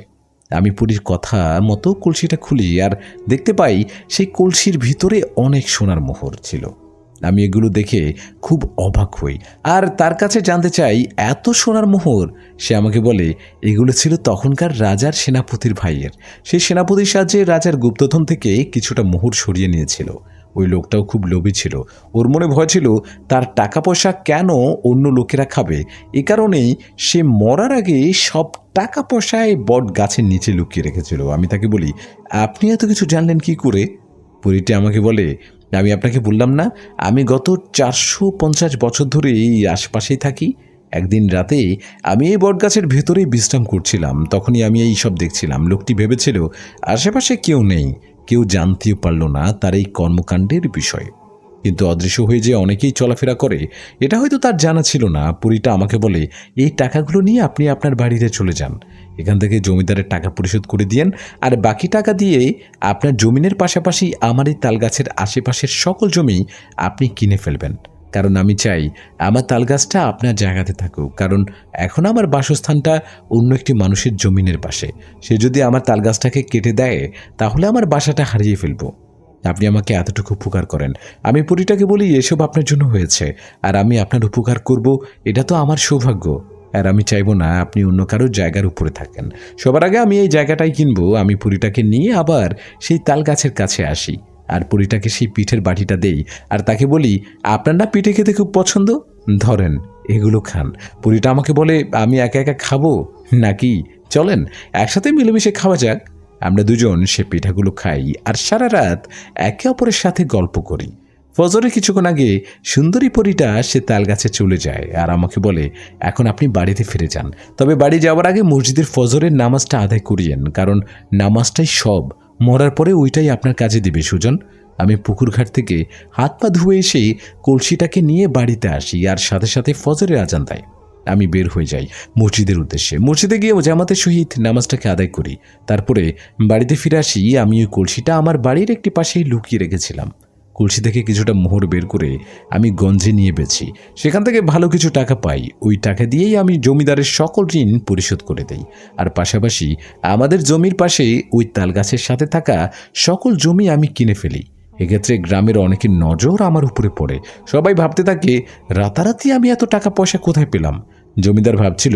Speaker 2: আমি পরীর কথা মতো কলসিটা খুলি আর দেখতে পাই সেই কলসির ভিতরে অনেক সোনার মোহর ছিল। আমি এগুলো দেখে খুব অবাক হই আর তার কাছে জানতে চাই এত সোনার মোহর। সে আমাকে বলে, এগুলো ছিল তখনকার রাজার সেনাপতির ভাইয়ের। সেই সেনাপতির সাহায্যে রাজার গুপ্তধন থেকে কিছুটা মোহর সরিয়ে নিয়েছিল। ওই লোকটাও খুব লোভী ছিল, ওর মনে ভয় ছিল তার টাকা পয়সা কেন অন্য লোকেরা খাবে। এ কারণেই সে মরার আগে সব টাকা পয়সায় বট গাছের নিচে লুকিয়ে রেখেছিল। আমি তাকে বলি, আপনি এত কিছু জানলেন কি করে? পরীটি আমাকে বলে, আমি আপনাকে বললাম না আমি গত 450 বছর ধরে এই আশপাশেই থাকি। একদিন রাতে আমি এই বটগাছের ভেতরেই বিশ্রাম করছিলাম, তখনই আমি এই সব দেখছিলাম। লোকটি ভেবেছিল আশেপাশে কেউ নেই, কেউ জানতেও পারল না তার এই কর্মকাণ্ডের বিষয়ে, কিন্তু অদৃশ্য হয়ে যে অনেকেই চলাফেরা করে এটা হয়তো তার জানা ছিল না। পরীটা আমাকে বলে, এই টাকাগুলো নিয়ে আপনি আপনার বাড়িতে চলে যান, এখান থেকে জমিদারের টাকা পরিশোধ করে দিয়েন, আর বাকি টাকা দিয়ে আপনার জমিনের পাশাপাশি আমার এই তালগাছের আশেপাশের সকল জমি আপনি কিনে ফেলবেন, কারণ আমি চাই আমার তালগাছটা আপনার জায়গাতে থাকুক, কারণ এখন আমার বাসস্থানটা অন্য একটি মানুষের জমিনের পাশে। সে যদি আমার তালগাছটাকে কেটে দেয় তাহলে আমার বাসাটা হারিয়ে ফেলবো। আপনি আমাকে এতটুকু উপকার করেন। আমি পরীটাকে বলি, এসব আপনার জন্য হয়েছে আর আমি আপনার উপকার করব, এটা তো আমার সৌভাগ্য, আর আমি চাইবো না আপনি অন্য কারোর জায়গার উপরে থাকেন। সবার আগে আমি এই জায়গাটাই কিনবো। আমি পরীটাকে নিয়ে আবার সেই তাল গাছের কাছে আসি আর পরীটাকে সেই পিঠের বাটিটা দেই আর তাকে বলি, আপনার না পিঠে খেতে খুব পছন্দ, ধরেন এগুলো খান। পরীটা আমাকে বলে, আমি একা একা খাবো? নাকি চলেন একসাথে মিলেমিশে খাওয়া যাক। আমরা দুজন সে পিঠাগুলো খাই আর সারা রাত একে অপরের সাথে গল্প করি। ফজরের কিছুক্ষণ আগে সুন্দরী পরীটা সে তালগাছে চলে যায় আর আমাকে বলে, এখন আপনি বাড়িতে ফিরে যান, তবে বাড়ি যাওয়ার আগে মসজিদের ফজরের নামাজটা আদায় করিয়েন, কারণ নামাজটাই সব, মরার পরে ওইটাই আপনার কাজে দিবে সুজন। আমি পুকুরঘাট থেকে হাত পা ধুয়ে এসে কলসিটাকে নিয়ে বাড়িতে আসি আর সাথে সাথে ফজরের আজান দেয়। আমি বের হয়ে যাই মসজিদের উদ্দেশ্যে। মসজিদে গিয়ে জামাতের সহিত নামাজটাকে আদায় করি। তারপরে বাড়িতে ফিরে আসি। আমি ওই কলসিটা আমার বাড়ির একটি পাশেই লুকিয়ে রেখেছিলাম। কলসি থেকে কিছুটা মোহর বের করে আমি গঞ্জে নিয়ে বেছি। সেখান থেকে ভালো কিছু টাকা পাই। ওই টাকা দিয়েই আমি জমিদারের সকল ঋণ পরিশোধ করে দেই। আর পাশাপাশি আমাদের জমির পাশে ওই তালগাছের সাথে থাকা সকল জমি আমি কিনে ফেলি। এক্ষেত্রে গ্রামের অনেকের নজর আমার উপরে পড়ে। সবাই ভাবতে থাকে রাতারাতি আমি এত টাকা পয়সা কোথায় পেলাম। জমিদার ভাবছিল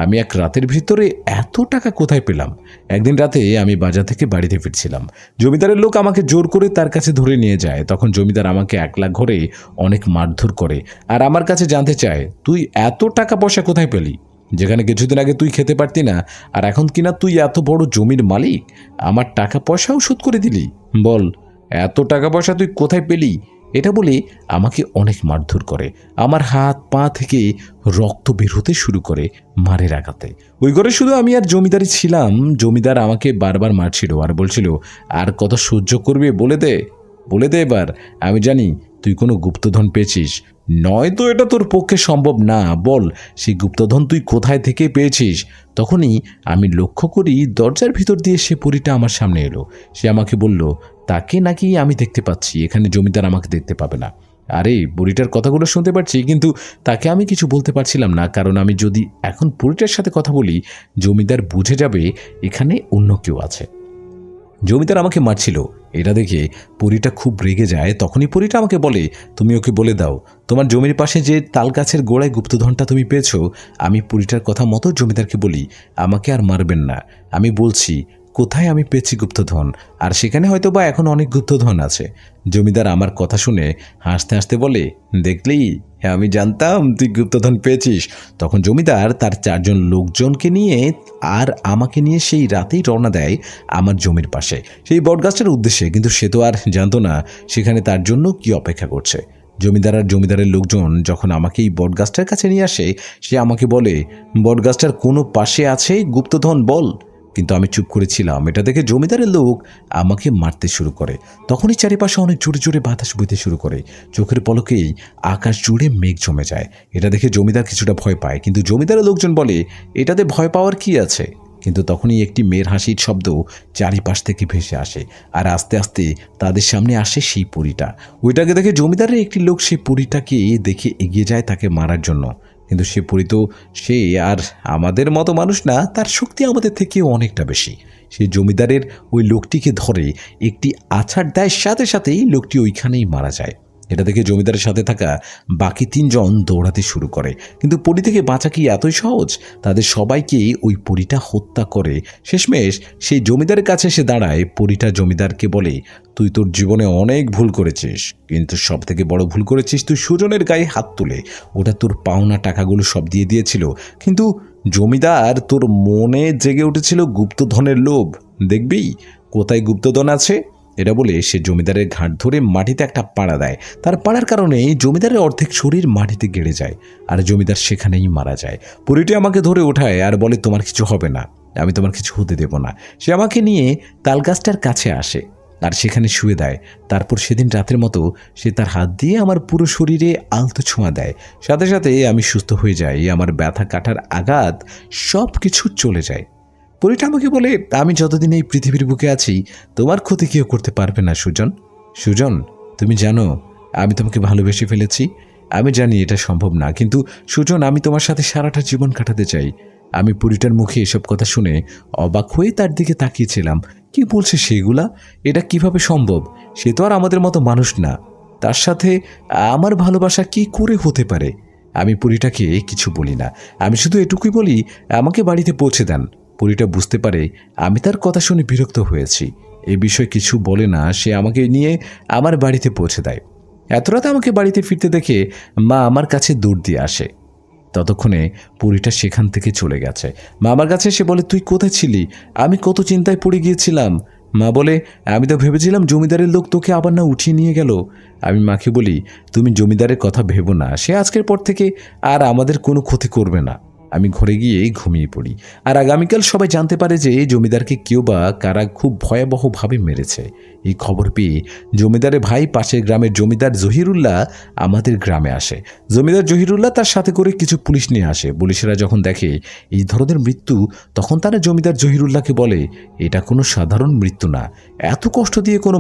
Speaker 2: আমি এক রাতের ভিতরে এত টাকা কোথায় পেলাম। একদিন রাতে আমি বাজার থেকে বাড়িতে ফিরছিলাম। জমিদারের লোক আমাকে জোর করে তার কাছে ধরে নিয়ে যায়। তখন জমিদার আমাকে একলা ঘরে অনেক মারধর করে আর আমার কাছে জানতে চায়, তুই এত টাকা পয়সা কোথায় পেলি, যেখানে কিছুদিন আগে তুই খেতে পারতি না, আর এখন কিনা তুই এত বড় জমির মালিক, আমার টাকা পয়সাও শোধ করে দিলি। বল, এত টাকা পয়সা তুই কোথায় পেলি? এটা বলে আমাকে অনেক মারধর করে। আমার হাত পা থেকে রক্ত বের হতে শুরু করে মারের আঘাতে। ওই ঘরে শুধু আমি আর জমিদারই ছিলাম। জমিদার আমাকে বারবার মারছিল আর বলছিল, আর কত সহ্য করবে, বলে দে এবার। আমি জানি তুই কোনো গুপ্তধন পেয়েছিস, নয়তো এটা তোর পক্ষে সম্ভব না। বল, সেই গুপ্তধন তুই কোথায় থেকে পেয়েছিস? তখনই আমি লক্ষ্য করি দরজার ভিতর দিয়ে সে পরীটা আমার সামনে এলো। সে আমাকে বলল, তাকে নাকি আমি দেখতে পাচ্ছি, এখানে জমিদার আমাকে দেখতে পাবে না। আরে, বুড়িটার কথাগুলো শুনতে পাচ্ছি, কিন্তু তাকে আমি কিছু বলতে পারছিলাম না, কারণ আমি যদি এখন বুড়িটার সাথে কথা বলি জমিদার বুঝে যাবে এখানে অন্য কেউ আছে। জমিদার আমাকে মারছিল, এটা দেখে পরীটা খুব রেগে যায়। তখনই পরীটা আমাকে বলে, তুমি ওকে বলে দাও তোমার জমির পাশে যে তাল গাছের গোড়ায় গুপ্তধনটা তুমি পেয়েছো। আমি পরীটার কথা মতো জমিদারকে বলি, আমাকে আর মারবেন না, আমি বলছি কোথায় আমি পেয়েছি গুপ্তধন, আর সেখানে হয়তো বা এখন অনেক গুপ্তধন আছে। জমিদার আমার কথা শুনে হাসতে হাসতে বলে, দেখলি, হ্যাঁ আমি জানতাম তুই গুপ্তধন পেয়েছিস। তখন জমিদার তার 4 জন লোকজনকে নিয়ে আর আমাকে নিয়ে সেই রাতেই রওনা দেয় আমার জমির পাশে সেই বটগাছটার উদ্দেশ্যে। কিন্তু সে তো আর জানতো না সেখানে তার জন্য কি অপেক্ষা করছে। জমিদার আর জমিদারের লোকজন যখন আমাকে এই বটগাছটার কাছে নিয়ে আসে, সে আমাকে বলে, বটগাছটার কোনো পাশে আছে গুপ্তধন, বল। কিন্তু আমি চুপ করেছিলাম। এটা দেখে জমিদারের লোক আমাকে মারতে শুরু করে। তখনই চারিপাশে অনেক জোরে জোরে বাতাস বইতে শুরু করে। চোখের পলকেই আকাশ জুড়ে মেঘ জমে যায়। এটা দেখে জমিদার কিছুটা ভয় পায়, কিন্তু জমিদারের লোকজন বলে, এটাতে ভয় পাওয়ার কি আছে? কিন্তু তখনই একটি মেয়ের হাসির শব্দ চারিপাশ থেকে ভেসে আসে, আর আস্তে আস্তে তাদের সামনে আসে সেই পরীটা। ওইটাকে দেখে জমিদারের একটি লোক সেই পরীটাকে দেখে এগিয়ে যায় তাকে মারার জন্য। কিন্তু সে পরী তো সে আর আমাদের মতো মানুষ না, তার শক্তি আমাদের থেকেও অনেকটা বেশি। সে জমিদারের ওই লোকটিকে ধরে একটি আছাড় দেয়, সাথে সাথেই লোকটি ওইখানেই মারা যায়। এটা দেখে জমিদারের সাথে থাকা বাকি 3 জন দৌড়াতে শুরু করে। কিন্তু পরী থেকে বাঁচা কি এতই সহজ? তাদের সবাইকে ওই পরীটা হত্যা করে। শেষমেশ সেই জমিদারের কাছে এসে দাঁড়ায়। পরীটা জমিদারকে বলে, তুই তোর জীবনে অনেক ভুল করেছিস, কিন্তু সব থেকে বড় ভুল করেছিস তুই সুজনের গায়ে হাত তুলে। ওটা তোর পাওনা টাকাগুলো সব দিয়ে দিয়েছিল, কিন্তু জমিদার তোর মনে জেগে উঠেছিল গুপ্তধনের লোভ। দেখবি কোথায় গুপ্তধন আছে। এটা বলে সে জমিদারের ঘাট ধরে মাটিতে একটা পাড়া দেয়। তার পাড়ার কারণে জমিদারের অর্ধেক শরীর মাটিতে গেড়ে যায়, আর জমিদার সেখানেই মারা যায়। পরীটি আমাকে ধরে ওঠায় আর বলে, তোমার কিছু হবে না, আমি তোমার কিছু হতে দেব না। সে আমাকে নিয়ে তালগাছটার কাছে আসে আর সেখানে শুয়ে দেয়। তারপর সেদিন রাতের মতো সে তার হাত দিয়ে আমার পুরো শরীরে আলতো ছোঁয়া দেয়। সাথে সাথে আমি সুস্থ হয়ে যাই। আমার ব্যথা কাটার আঘাত সব কিছু চলে যায়। পরীটা আমাকে বলে, আমি যতদিন এই পৃথিবীর বুকে আছি তোমার ক্ষতি কেউ করতে পারবে না সুজন। সুজন, তুমি জানো আমি তোমাকে ভালোবেসে ফেলেছি। আমি জানি এটা সম্ভব না, কিন্তু সুজন, আমি তোমার সাথে সারাটা জীবন কাটাতে চাই। আমি পরীটার মুখে এসব কথা শুনে অবাক হয়ে তার দিকে তাকিয়েছিলাম। কি বলছে সেগুলা? এটা কিভাবে সম্ভব? সে তো আর আমাদের মতো মানুষ না। তার সাথে আমার ভালোবাসা কি করে হতে পারে? আমি পরীটাকে কিছু বলি না। আমি শুধু এটুকুই বলি, আমাকে বাড়িতে পৌঁছে দেন। পরীটা বুঝতে পারে আমি তার কথা শুনে বিরক্ত হয়েছি। এ বিষয়ে কিছু বলে না। সে আমাকে নিয়ে আমার বাড়িতে পৌঁছে দেয়। এত রাতে আমাকে বাড়িতে ফিরতে দেখে মা আমার কাছে দৌড় দিয়ে আসে। ততক্ষণে পরীটা সেখান থেকে চলে গেছে। মা আমার কাছে এসে বলে, তুই কোথায় ছিলি? আমি কত চিন্তায় পড়ে গিয়েছিলাম। মা বলে, আমি তো ভেবেছিলাম জমিদারের লোক তোকে আবার না উঠিয়ে নিয়ে গেল। আমি মাকে বলি, তুমি জমিদারের কথা ভেবো না, সে আজকের পর থেকে আর আমাদের কোনো ক্ষতি করবে না। আমি ঘরে গিয়ে ঘুমিয়ে পড়ি। আর আগামীকাল সবাই জানতে পারে যে জমিদারকে কেউ বা কারা খুব ভয়াবহভাবে মেরেছে। এই খবর পেয়ে জমিদারের ভাই পাশের গ্রামের জমিদার জহিরুল্লাহ আমাদের গ্রামে আসে। জমিদার জহিরুল্লাহ তার সাথে করে কিছু পুলিশ নিয়ে আসে। পুলিশেরা যখন দেখে এই ধরনের মৃত্যু, তখন তারা জমিদার জহিরুল্লাহকে বলে, এটা কোনো সাধারণ মৃত্যু না, এত কষ্ট দিয়ে কোনো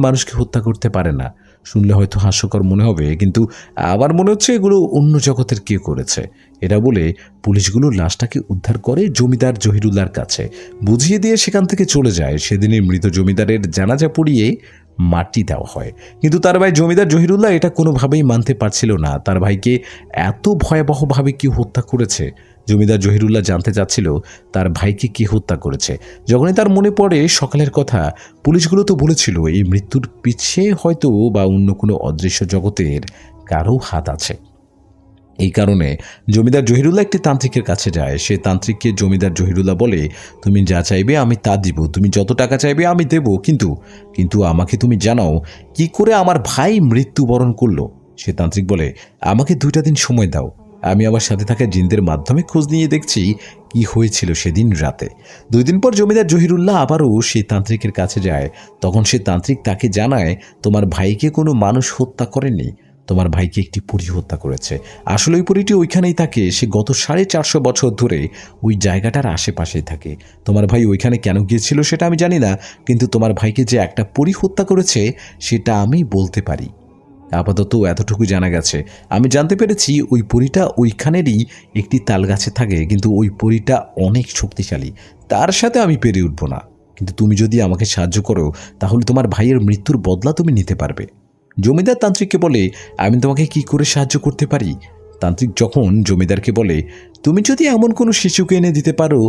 Speaker 2: মানুষকে হত্যা করতে পারে না। শুনলে হয়তো হাস্যকর মনে হবে, কিন্তু আবার মনে হচ্ছে এগুলো অন্য জগতের কে করেছে। এটা বলে পুলিশগুলো লাশটাকে উদ্ধার করে জমিদার জহিরুল্লাহর কাছে বুঝিয়ে দিয়ে সেখান থেকে চলে যায়। সেদিনই মৃত জমিদারের জানাজা পড়িয়ে মাটি দেওয়া হয়। কিন্তু তার ভাই জমিদার জহিরুল্লাহ এটা কোনোভাবেই মানতে পারছিল না, তার ভাইকে এত ভয়াবহভাবে কি হত্যা করেছে। জমিদার জহিরুল্লাহ জানতে চাচ্ছিল তার ভাইকে কে হত্যা করেছে। যখনই তার মনে পড়ে সকালের কথা, পুলিশগুলো তো বলেছিল এই মৃত্যুর পিছিয়ে হয়তো বা অন্য কোনো অদৃশ্য জগতের কারো হাত আছে। এই কারণে জমিদার জহিরুল্লাহ একটি তান্ত্রিকের কাছে যায়। সে তান্ত্রিককে জমিদার জহিরুল্লাহ বলে, তুমি যা চাইবে আমি তা দিব, তুমি যত টাকা চাইবে আমি দেব, কিন্তু আমাকে তুমি জানাও কি করে আমার ভাই মৃত্যুবরণ করলো। সে তান্ত্রিক বলে, আমাকে 2টা দিন সময় দাও, আমি আমার সাথে থাকা জিনদের মাধ্যমে খোঁজ নিয়ে দেখছি কি হয়েছিল সেদিন রাতে। 2 দিন পর জমিদার জহিরুল্লাহ আবারও সেই তান্ত্রিকের কাছে যায়। তখন সে তান্ত্রিক তাকে জানায়, তোমার ভাইকে কোনো মানুষ হত্যা করেনি, তোমার ভাইকে একটি পরী হত্যা করেছে। আসলে ওই পরীটি ওইখানেই থাকে, সে গত 450 বছর ধরে ওই জায়গাটার আশেপাশেই থাকে। তোমার ভাই ওইখানে কেন গিয়েছিল সেটা আমি জানি না, কিন্তু তোমার ভাইকে যে একটা পরী হত্যা করেছে সেটা আমি বলতে পারি। আপাতত এতটুকু জানা গেছে। আমি জানতে পেরেছি ওই পরীটা ওইখানেরই একটি তাল গাছে থাকে, কিন্তু ওই পরীটা অনেক শক্তিশালী, তার সাথে আমি পেরে উঠব না। কিন্তু তুমি যদি আমাকে সাহায্য করো তাহলে তোমার ভাইয়ের মৃত্যুর বদলা তুমি নিতে পারবে। জমিদার তান্ত্রিককে বলে, আমি তোমাকে কি করে সাহায্য করতে পারি? তান্ত্রিক যখন জমিদারকে বলে, তুমি যদি এমন কোনো শিশুকে এনে দিতে পারো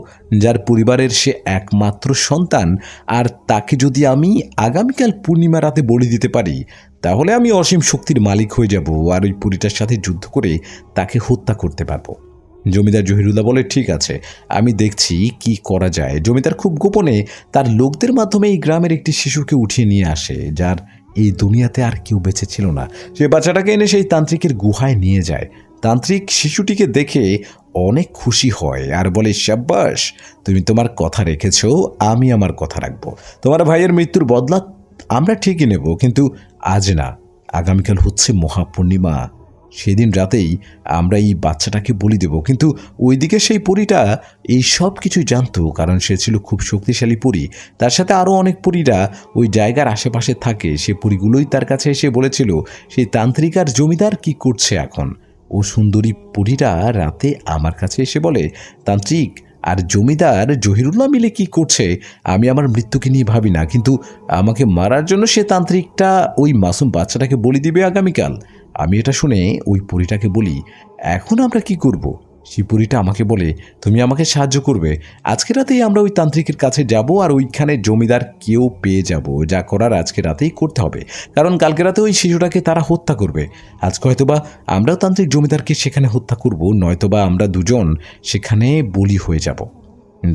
Speaker 2: যার পরিবারের সে একমাত্র সন্তান, আর তাকে যদি আমি আগামীকাল পূর্ণিমা রাতে বলি দিতে পারি, তাহলে আমি অসীম শক্তির মালিক হয়ে যাব আর ওই পরীটার সাথে যুদ্ধ করে তাকে হত্যা করতে পারবো। জমিদার জহিরুল্লাহ বলে, ঠিক আছে, আমি দেখছি কি করা যায়। জমিদার খুব গোপনে তার লোকদের মাধ্যমে এই গ্রামের একটি শিশুকে উঠিয়ে নিয়ে আসে, যার এই দুনিয়াতে আর কেউ বেঁচে ছিল না। সে বাচ্চাটাকে এনে সেই তান্ত্রিকের গুহায় নিয়ে যায়। তান্ত্রিক শিশুটিকে দেখে অনেক খুশি হয় আর বলে, শাব্বাস, তুমি তোমার কথা রেখেছ, আমি আমার কথা রাখবো। তোমার ভাইয়ের মৃত্যুর বদলা আমরা ঠিকই নেব, কিন্তু আজ না, আগামীকাল হচ্ছে মহাপূর্ণিমা, সেদিন রাতেই আমরা এই বাচ্চাটাকে বলি দেব। কিন্তু ওইদিকে সেই পরীটা এই সব কিছুই জানতো, কারণ সে ছিল খুব শক্তিশালী পরী। তার সাথে আরও অনেক পরীরা ওই জায়গার আশেপাশে থাকে। সে পরীগুলোই তার কাছে এসে বলেছিল সেই তান্ত্রিক আর জমিদার কি করছে এখন। ও সুন্দরী পরীরা রাতে আমার কাছে এসে বলে, তান্ত্রিক আর জমিদার জহিরুল্লাহ মিলে কি করছে আমি আমার মৃত্যুকে নিয়ে ভাবি না, কিন্তু আমাকে মারার জন্য সে তান্ত্রিকটা ওই মাসুম বাচ্চাটাকে বলি দিবে আগামীকাল। আমি এটা শুনে ওই পরীটাকে বলি, এখন আমরা কি করব? সেই পরীটা আমাকে বলে, তুমি আমাকে সাহায্য করবে। আজকে রাতেই আমরা ওই তান্ত্রিকের কাছে যাব আর ওইখানে জমিদার কেউ পেয়ে যাব। যা করার আজকে রাতেই করতে হবে, কারণ কালকে রাতে ওই শিশুটাকে তারা হত্যা করবে। আজকে হয়তোবা আমরাও তান্ত্রিক জমিদারকে সেখানে হত্যা করব, নয়তোবা আমরা দুজন সেখানে বলি হয়ে যাব।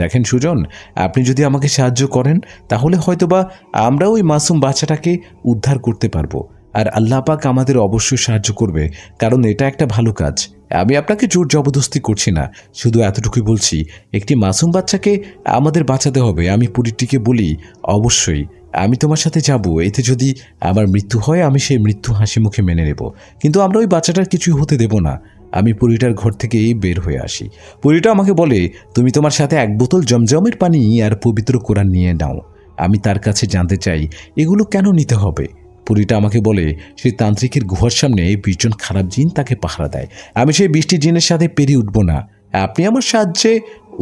Speaker 2: দেখেন সুজন, আপনি যদি আমাকে সাহায্য করেন তাহলে হয়তোবা আমরা ওই মাসুম বাচ্চাটাকে উদ্ধার করতে পারবো, আর আল্লাহ পাক আমাদের অবশ্যই সাহায্য করবে, কারণ এটা একটা ভালো কাজ। আমি আপনাকে জোর জবরদস্তি করছি না, শুধু এতটুকুই বলছি, একটি মাসুম বাচ্চাকে আমাদের বাঁচাতে হবে। আমি পরীটিকে বলি, অবশ্যই আমি তোমার সাথে যাব, এতে যদি আমার মৃত্যু হয় আমি সেই মৃত্যু হাসি মুখে মেনে নেব, কিন্তু আমরা ওই বাচ্চাটার কিছুই হতে দেব না। আমি পরীটার ঘর থেকে বের হয়ে আসি। পরীটা আমাকে বলে, তুমি তোমার সাথে 1 বোতল জমজমের পানি আর পবিত্র কোরআন নিয়ে নাও। আমি তার কাছে জানতে চাই এগুলো কেন নিতে হবে। পরীটা আমাকে বলে, সেই তান্ত্রিকের গুহার সামনে 20 জন খারাপ জিন তাকে পাহারা দেয়। আমি সেই 20টি জিনের সাথে পেরিয়ে উঠব না, আপনি আমার সাহায্যে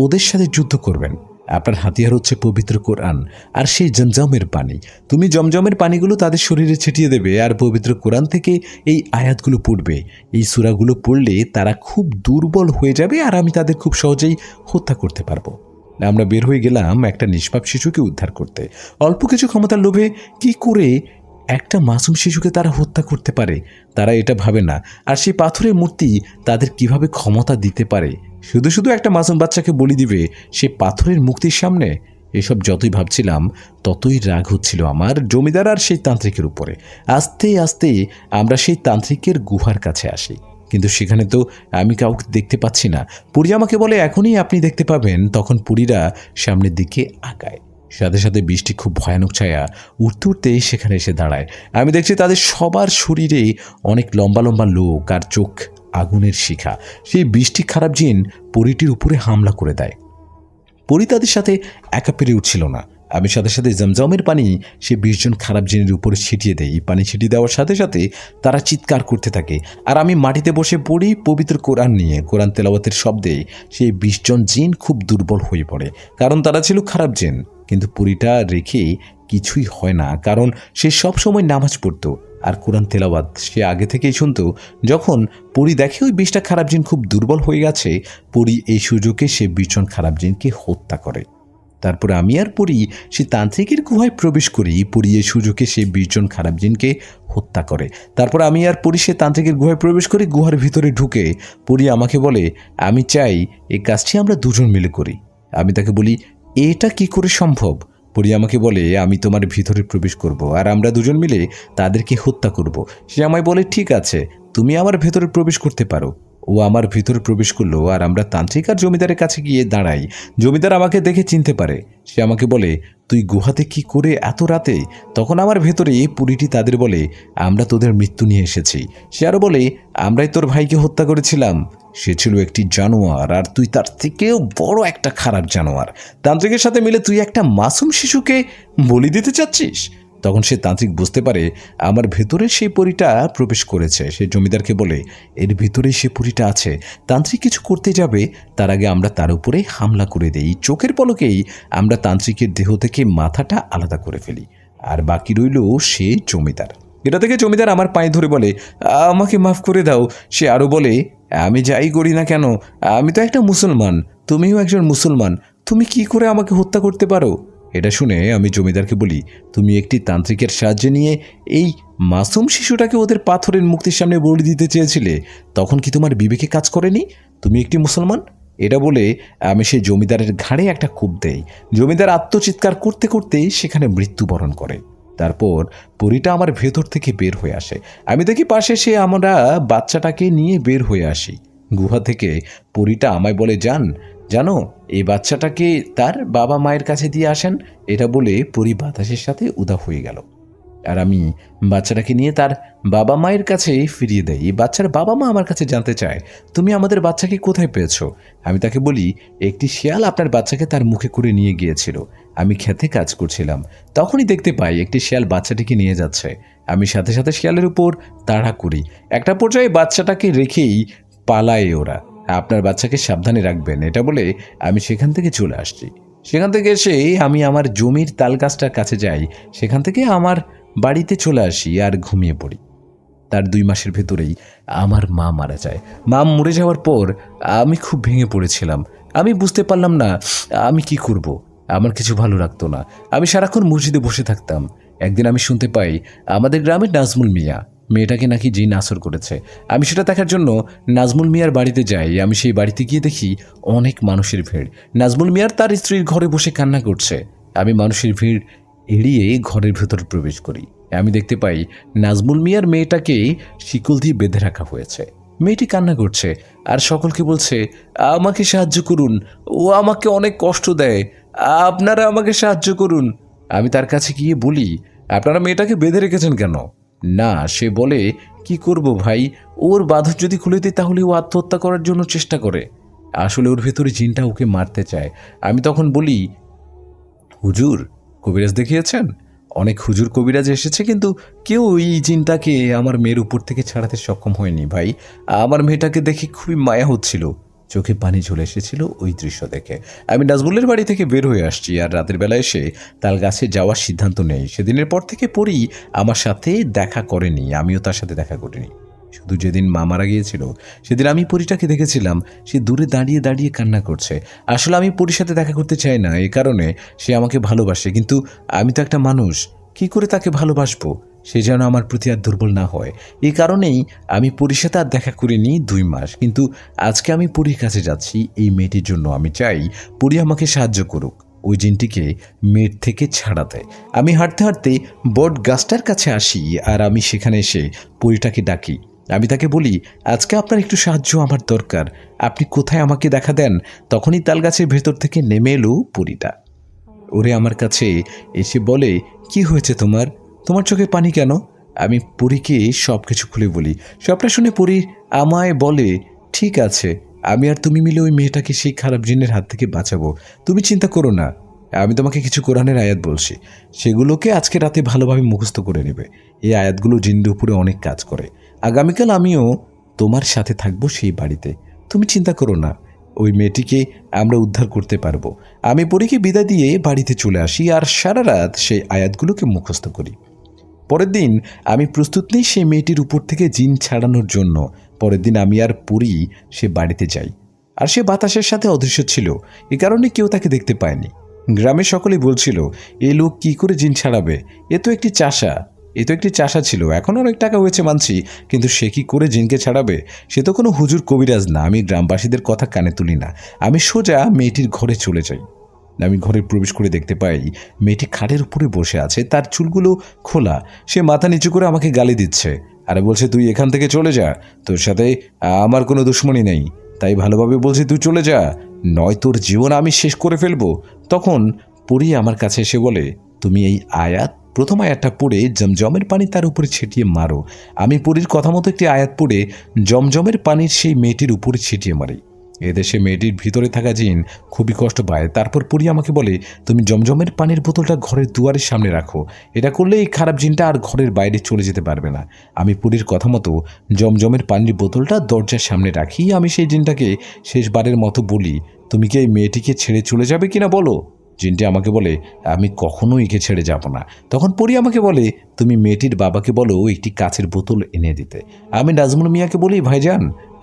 Speaker 2: ওদের সাথে যুদ্ধ করবেন। আপনার হাতিয়ার হচ্ছে পবিত্র কোরআন আর সেই জমজমের পানি। তুমি জমজমের পানিগুলো তাদের শরীরে ছিটিয়ে দেবে আর পবিত্র কোরআন থেকে এই আয়াতগুলো পড়বে। এই সূরাগুলো পড়লে তারা খুব দুর্বল হয়ে যাবে আর আমি তাদের খুব সহজেই হত্যা করতে পারবো। আমরা বের হয়ে গেলাম একটা নিষ্পাপ শিশুকে উদ্ধার করতে। অল্প কিছু ক্ষমতার লোভে কি করে একটা মাসুম শিশুকে তারা হত্যা করতে পারে, তারা এটা ভাবে না। আর সেই পাথরের মূর্তি তাদের কিভাবে ক্ষমতা দিতে পারে, শুধু শুধু একটা মাসুম বাচ্চাকে বলি দিবে সেই পাথরের মুক্তির সামনে। এসব যতই ভাবছিলাম ততই রাগ হচ্ছিল আমার জমিদার আর সেই তান্ত্রিকের উপরে। আস্তে আস্তে আমরা সেই তান্ত্রিকের গুহার কাছে আসি, কিন্তু সেখানে তো আমি কাউকে দেখতে পাচ্ছি না। পুরী আমাকে বলে এখনই আপনি দেখতে পাবেন। তখন পুরীরা সামনের দিকে আগায়, সাথে সাথে বৃষ্টি খুব ভয়ানক ছায়া উঠতে উঠতে সেখানে এসে দাঁড়ায়। আমি দেখছি তাদের সবার শরীরে অনেক লম্বা লম্বা লোক আর চোখ আগুনের শিখা। সেই বৃষ্টি খারাপ জিন পরীটির উপরে হামলা করে দেয়। পরী তাদের সাথে একা পেরে উঠছিল না। আমি সাথে সাথে জমজমের পানি সে 20 জন খারাপ জিনের উপরে ছিটিয়ে দেই। পানি ছিটিয়ে দেওয়ার সাথে সাথে তারা চিৎকার করতে থাকে, আর আমি মাটিতে বসে পড়ি পবিত্র কোরআন নিয়ে। কোরআন তেলাওয়াতের শব্দে সেই 20 জন জিন খুব দুর্বল হয়ে পড়ে, কারণ তারা ছিল খারাপ জিন। কিন্তু পুরীটা রেখে কিছুই হয় না, কারণ সে সব সময় নামাজ পড়তো আর কোরআন তেলাওয়াত সে আগে থেকেই শুনতো। যখন পুরী দেখে ওই 20টা খারাপ জিন খুব দুর্বল হয়ে গেছে, পুরী এই সুযোগে সে 20 জন খারাপ জিনকে হত্যা করে। তারপরে আমি আর পুরী সে তান্ত্রিকের গুহায় প্রবেশ করি। পুরী এই সুযোগে সে 20 জন খারাপ জিনকে হত্যা করে। তারপর আমি আর পুরী সে তান্ত্রিকের গুহায় প্রবেশ করি। গুহার ভিতরে ঢুকে পুরী আমাকে বলে, আমি চাই এই কাজটি আমরা দুজন মিলে করি। আমি তাকে বলি, এটা কি করে সম্ভব? পুরী আমাকে বলে, আমি তোমার ভিতরে প্রবেশ করব আর আমরা দুজন মিলে তাদেরকে হত্যা করব। সে আমায় বলে, ঠিক আছে, তুমি আমার ভেতরে প্রবেশ করতে পারো। ও আমার ভিতরে প্রবেশ করলো আর আমরা তান্ত্রিক আর জমিদারের কাছে গিয়ে দাঁড়াই। জমিদার আমাকে দেখে চিনতে পারে। সে আমাকে বলে, তুই গুহাতে কি করে এত রাতে? তখন আমার ভেতরে পুরীটি তাদের বলে, আমরা তোদের মৃত্যু নিয়ে এসেছি। সে আরও বলে, আমরাই তোর ভাইকে হত্যা করেছিলাম। সে ছিল একটি জানোয়ার আর তুই তার থেকেও বড় একটা খারাপ জানোয়ার। তান্ত্রিকের সাথে মিলে তুই একটা মাসুম শিশুকে বলি দিতে চাচ্ছিস? তখন সে তান্ত্রিক বুঝতে পারে আমার ভেতরে সেই পরীটা প্রবেশ করেছে। সে জমিদারকে বলে, এর ভিতরে সে পরীটা আছে। তান্ত্রিক কিছু করতে যাবে তার আগে আমরা তার উপরে হামলা করে দেই। চোখের পলকেই আমরা তান্ত্রিকের দেহ থেকে মাথাটা আলাদা করে ফেলি, আর বাকি রইল সে জমিদার। এটা থেকে জমিদার আমার পায়ে ধরে বলে, আমাকে মাফ করে দাও। সে আরও বলে, আমি যাই করি না কেন, আমি তো একটা মুসলমান, তুমিও একজন মুসলমান, তুমি কি করে আমাকে হত্যা করতে পারো? এটা শুনে আমি জমিদারকে বলি, তুমি একটি তান্ত্রিকের সাহায্য নিয়ে এই মাসুম শিশুটাকে ওদের পাথরের মুক্তির সামনে বলি দিতে চেয়েছিলে, তখন কি তোমার বিবেকে কাজ করেনি? তুমি একটি মুসলমান। এটা বলে আমি সেই জমিদারের ঘাড়ে একটা কোপ দেই। জমিদার আত্মচিৎকার করতে করতে সেখানে মৃত্যুবরণ করে। তারপর পরীটা আমার ভেতর থেকে বের হয়ে আসে। আমি দেখি পাশে সে আমরা বাচ্চাটাকে নিয়ে বের হয়ে আসি গুহা থেকে। পরীটা আমায় বলে, জানো এই বাচ্চাটাকে তার বাবা মায়ের কাছে দিয়ে আসেন। এটা বলে পরী বাতাসের সাথে উদা হয়ে গেল, আর আমি বাচ্চাটাকে নিয়ে তার বাবা মায়ের কাছে ফিরিয়ে দেই। বাচ্চার বাবা মা আমার কাছে জানতে চায়, তুমি আমাদের বাচ্চাকে কোথায় পেয়েছো? আমি তাকে বলি, একটি শিয়াল আপনার বাচ্চাকে তার মুখে করে নিয়ে গিয়েছিল। আমি খেতে কাজ করছিলাম, তখনই দেখতে পাই একটি শিয়াল বাচ্চাটিকে নিয়ে যাচ্ছে। আমি সাথে সাথে শিয়ালের উপর তাড়া করি। একটা পর্যায়ে বাচ্চাটাকে রেখেই পালায় ওরা। আপনার বাচ্চাকে সাবধানে রাখবেন। এটা বলে আমি সেখান থেকে চলে আসছি। সেখান থেকে এসে আমি আমার জমির তাল গাছটার কাছে যাই। সেখান থেকে আমার বাড়িতে চলে আসি আর ঘুমিয়ে পড়ি। তার 2 মাসের ভেতরেই আমার মা মারা যায়। মা মরে যাওয়ার পর আমি খুব ভেঙে পড়েছিলাম। আমি বুঝতে পারলাম না আমি কি করব। আমার কিছু ভালো লাগতো না। আমি সারাক্ষণ মসজিদে বসে থাকতাম। একদিন আমি শুনতে পাই আমাদের গ্রামের নাজমুল মিয়া মেয়েটাকে নাকি জিন আসর করেছে। আমি সেটা দেখার জন্য নাজমুল মিয়ার বাড়িতে যাই। আমি সেই বাড়িতে গিয়ে দেখি অনেক মানুষের ভিড়। নাজমুল মিয়ার তার স্ত্রীর ঘরে বসে কান্না করছে। আমি মানুষের ভিড় এড়িয়ে ঘরের ভেতর প্রবেশ করি। আমি দেখতে পাই নাজমুল মিয়ার মেয়েটাকে শিকল দিয়ে বেঁধে রাখা হয়েছে। মেয়েটি কান্না করছে আর সকলকে বলছে, আমাকে সাহায্য করুন, ও আমাকে অনেক কষ্ট দেয়, আপনারা আমাকে সাহায্য করুন। আমি তার কাছে গিয়ে বলি, আপনারা মেয়েটাকে বেঁধে রেখেছেন কেন? না, সে বলে, কি করব ভাই, ওর বাঁধন যদি খুলে দিই তাহলে ও আত্মহত্যা করার জন্য চেষ্টা করে। আসলে ওর ভেতরে জিনটা ওকে মারতে চায়। আমি তখন বলি, হুজুর কবিরাজ দেখিয়েছেন? অনেক হুজুর কবিরাজ এসেছে, কিন্তু কেউ এই জিনটাকে আমার মেয়ের উপর থেকে ছাড়াতে সক্ষম হয়নি ভাই। আমার মেয়েটাকে দেখে খুবই মায়া হচ্ছিল, চোখে পানি চলে এসেছিল ওই দৃশ্য দেখে। আমি নাজমুলের বাড়ি থেকে বের হয়ে আসছি আর রাতের বেলা এসে তাল গাছে যাওয়ার সিদ্ধান্ত নেই। সেদিনের পর থেকে পরী আমার সাথে দেখা করেনি, আমিও তার সাথে দেখা করিনি। শুধু যেদিন মা মারা গিয়েছিল সেদিন আমি পরীটাকে দেখেছিলাম, সে দূরে দাঁড়িয়ে দাঁড়িয়ে কান্না করছে। আসলে আমি পরীর সাথে দেখা করতে চাই না, এই কারণে সে আমাকে ভালোবাসে, কিন্তু আমি তো একটা মানুষ, কি করে তাকে ভালোবাসবো? সে যেন আমার প্রতি আর দুর্বল না হয়। এই কারণেই আমি পরীর সাথে আর দেখা করিনি 2 মাস। কিন্তু আজকে আমি পরীর কাছে যাচ্ছি এই মেয়েটির জন্য। আমি চাই পরী আমাকে সাহায্য করুক ওই জিনটিকে মেয়ের থেকে ছাড়াতে। আমি হাঁটতে হাঁটতে বট গাছটার কাছে আসি আর আমি সেখানে এসে পরীটাকে ডাকি। আমি তাকে বলি, আজকে আপনার একটু সাহায্য আমার দরকার, আপনি কোথায় আমাকে দেখা দেন। তখনই তাল গাছের ভেতর থেকে নেমে এলো পরীটা। ওরে আমার কাছে এসে বলে, কি হয়েছে তোমার, তোমার চোখে পানি কেন? আমি পরীকে সব কিছু খুলে বলি। সবটা শুনে পরী আমায় বলে, ঠিক আছে, আমি আর তুমি মিলে ওই মেয়েটাকে সেই খারাপ জিনের হাত থেকে বাঁচাবো, তুমি চিন্তা করো না। আমি তোমাকে কিছু কোরআনের আয়াত বলছি, সেগুলোকে আজকে রাতে ভালোভাবে মুখস্থ করে নেবে। এই আয়াতগুলো জিনের উপরে অনেক কাজ করে। আগামীকাল আমিও তোমার সাথে থাকবো সেই বাড়িতে, তুমি চিন্তা করো না, ওই মেয়েটিকে আমরা উদ্ধার করতে পারবো। আমি পরীকে বিদায় দিয়ে বাড়িতে চলে আসি আর সারা রাত সেই আয়াতগুলোকে মুখস্থ করি। পরের দিন আমি প্রস্তুত নেই সেই মেয়েটির উপর থেকে জিন ছাড়ানোর জন্য। পরের দিন আমি আর পরী সে বাড়িতে যাই, আর সে বাতাসের সাথে অদৃশ্য ছিল, এ কারণে কেউ তাকে দেখতে পায়নি। গ্রামের সকলেই বলছিল, এই লোক কি করে জিন ছাড়াবে, এ তো একটি চাষা ছিল, এখন অনেক টাকা হয়েছে মানছি, কিন্তু সে কি করে জিনকে ছাড়াবে? সে তো কোনো হুজুর কবিরাজ না। আমি গ্রামবাসীদের কথা কানে তুলি না, আমি সোজা মেয়েটির ঘরে চলে যাই। আমি ঘরে প্রবেশ করে দেখতে পাই মেয়েটি খাটের উপরে বসে আছে, তার চুলগুলো খোলা, সে মাথা নিচু করে আমাকে গালি দিচ্ছে আর বলছে, তুই এখান থেকে চলে যা, তোর সাথে আমার কোনো দুশ্মনী নেই, তাই ভালোভাবে বলছি তুই চলে যা, নয় তোর জীবন আমি শেষ করে ফেলবো। তখন পরী আমার কাছে এসে বলে, তুমি এই প্রথম আয়াতটা পড়ে জমজমের পানি তার উপরে ছিটিয়ে মারো। আমি পরীর কথা মতো একটি আয়াত পড়ে জমজমের পানির সেই মেয়েটির উপরে ছিটিয়ে মারি। এদেশে মেয়েটির ভিতরে থাকা জিন খুবই কষ্ট পায়। তারপর পরী আমাকে বলে, তুমি জমজমের পানির বোতলটা ঘরের দুয়ারের সামনে রাখো, এটা করলে এই খারাপ জিনটা আর ঘরের বাইরে চলে যেতে পারবে না। আমি পরীর কথা মতো জমজমের পানির বোতলটা দরজার সামনে রাখি। আমি সেই জিনটাকে শেষবারের মতো বলি, তুমি কি এই মেয়েটিকে ছেড়ে চলে যাবে কিনা বলো। জিনটি আমাকে বলে, আমি কখনো একে ছেড়ে যাব না। তখন পরী আমাকে বলে, তুমি মেয়েটির বাবাকে বলো একটি কাচের বোতল এনে দিতে। আমি নাজমুল মিয়াকে বলি, ভাইজান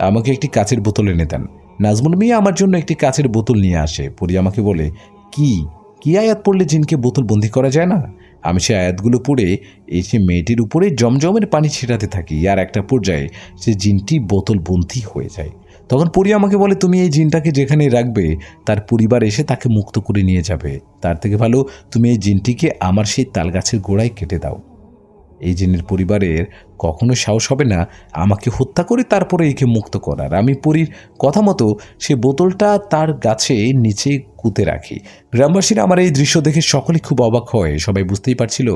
Speaker 2: আমাকে একটি কাচের বোতল এনে দেন। নাজমুল মিয়া আমার জন্য একটি কাচের বোতল নিয়ে আসে। পরী আমাকে বলে, কি আয়াত পড়লে জিনকে বোতল বন্দি করা যায় না? আমি সে আয়াতগুলো পড়ে এসে মেয়েটির উপরে জমজমের পানি ছিটাতে থাকি, আর একটা পর্যায়ে সে জিনটি বোতল বন্দি হয়ে যায়। তখন পরী আমাকে বলে, তুমি এই জিনটাকে যেখানে রাখবে তার পরিবার এসে তাকে মুক্ত করে নিয়ে যাবে, তার থেকে ভালো তুমি এই জিনটিকে আমার সেই তালগাছের গোড়ায় কেটে দাও। এই জিনের পরিবারের কখনো সাহস হবে না আমাকে হত্যা করে তারপরে একে মুক্ত করার। আমি পরীর কথা মতো সে বোতলটা তার গাছে নিচে কুতে রাখি। গ্রামবাসীরা আমার এই দৃশ্য দেখে সকলে খুব অবাক হয়। সবাই বুঝতেই পারছিল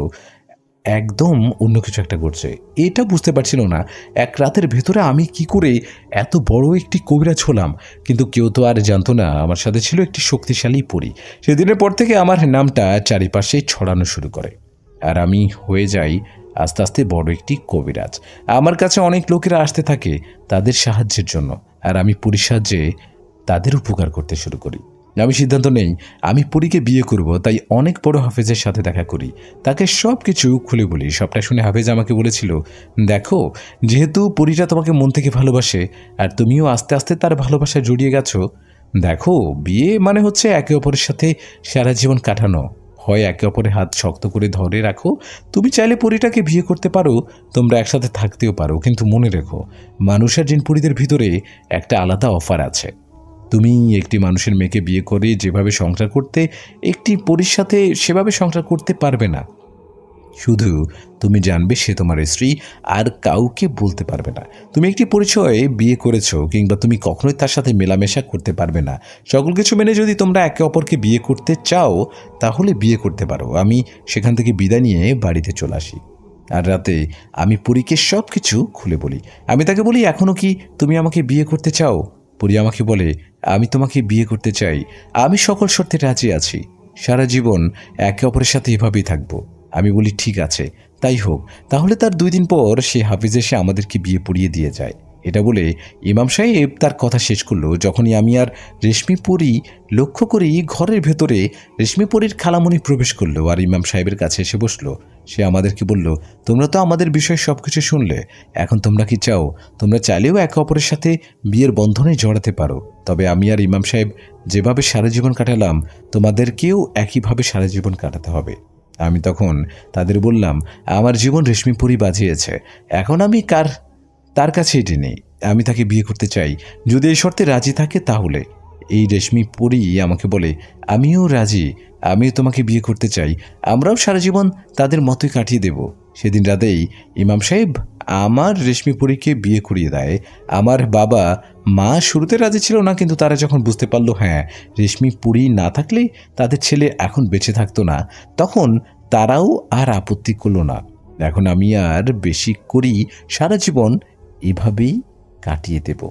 Speaker 2: একদম অন্য কিছু একটা ঘটছে। এটা বুঝতে পারছিল না এক রাতের ভেতরে আমি কি করে এত বড় একটি কবিরাজ হলাম। কিন্তু কেউ তো আর জানতো না আমার সাথে ছিল একটি শক্তিশালী পরী। সেদিনের পর থেকে আমার নামটা চারিপাশে ছড়ানো শুরু করে, আর আমি হয়ে যাই আস্তে আস্তে বড় একটি কবিরাজ। আমার কাছে অনেক লোকেরা আসতে থাকে তাদের সাহায্যের জন্য, আর আমি পরীর সাহায্যে তাদের উপকার করতে শুরু করি। আমি সিদ্ধান্ত নেই আমি পরীকে বিয়ে করব, তাই অনেক বড় হাফেজের সাথে দেখা করি, তাকে সব কিছু খুলে বলি। সবটা শুনে হাফেজ আমাকে বলেছিল, দেখো যেহেতু পরীটা তোমাকে মন থেকে ভালোবাসে আর তুমিও আস্তে আস্তে তার ভালোবাসায় জড়িয়ে গেছো, দেখো বিয়ে মানে হচ্ছে একে অপরের সাথে সারা জীবন কাটানো, হয় একে অপরের হাত শক্ত করে ধরে রাখো। তুমি চাইলে পরীটাকে বিয়ে করতে পারো, তোমরা একসাথে থাকতেও পারো, কিন্তু মনে রেখো মানুষ আর জিন পরীদের ভিতরে একটা আলাদা অফার আছে। তুমি একটি মানুষের মেয়েকে বিয়ে করে যেভাবে সংসার করতে একটি পরীর সাথে সেভাবে সংসার করতে পারবে না। শুধু তুমি জানবে সে তোমার স্ত্রী, আর কাউকে বলতে পারবে না তুমি একটি পরিচয়ে বিয়ে করেছো, কিংবা তুমি কখনোই তার সাথে মেলামেশা করতে পারবে না। সকল কিছু মেনে যদি তোমরা একে অপরকে বিয়ে করতে চাও তাহলে বিয়ে করতে পারো। আমি সেখান থেকে বিদায় নিয়ে বাড়িতে চলে আসি, আর রাতে আমি পরীকে সব কিছু খুলে বলি। আমি তাকে বলি, এখনও কি তুমি আমাকে বিয়ে করতে চাও? পরী আমাকে বলে, আমি তোমাকে বিয়ে করতে চাই, আমি সকল শর্তে রাজি আছি, সারা জীবন একে অপরের সাথে এভাবেই থাকবো। আমি বলি, ঠিক আছে তাই হোক। তাহলে তার 2 দিন পর সে হাফিজ এসে আমাদেরকে বিয়ে পড়িয়ে দিয়ে যায়। এটা বলে ইমাম সাহেব তার কথা শেষ করলো। যখনই আমি আর রেশমি পরী লক্ষ্য করি, ঘরের ভেতরে রেশমি পরীর খালামণি প্রবেশ করলো আর ইমাম সাহেবের কাছে এসে বসলো। সে আমাদেরকে বলল, তোমরা তো আমাদের বিষয়ে সব কিছু শুনলে, এখন তোমরা কি চাও? তোমরা চাইলেও একে অপরের সাথে বিয়ের বন্ধনে জড়াতে পারো, তবে আমি আর ইমাম সাহেব যেভাবে সারা জীবন কাটালাম তোমাদেরকেও একইভাবে সারা জীবন কাটাতে হবে। আমি তখন তাদের বললাম, আমার জীবন রেশমিপুরি বাজিয়েছে, এখন আমি তার কাছে এটি নেই। আমি তাকে বিয়ে করতে চাই, যদি এই শর্তে রাজি থাকে তাহলে। এই রেশমিপুরি আমাকে বলে, আমিও রাজি, আমিও তোমাকে বিয়ে করতে চাই, আমরাও সারা জীবন তাদের মতোই কাটিয়ে দেব। সেদিন রাতেই ইমাম সাহেব আমার রেশমিপুরীকে বিয়ে করিয়ে দেয়। আমার বাবা মা শুরুতে রাজি ছিল না, কিন্তু তারা যখন বুঝতে পারলো হ্যাঁ, রেশমিপুরী না থাকলে তাদের ছেলে এখন বেঁচে থাকতো না, তখন তারাও আর আপত্তি করলো না। এখন আমি আর বেশি করি সারা জীবন এভাবেই কাটিয়ে দেব।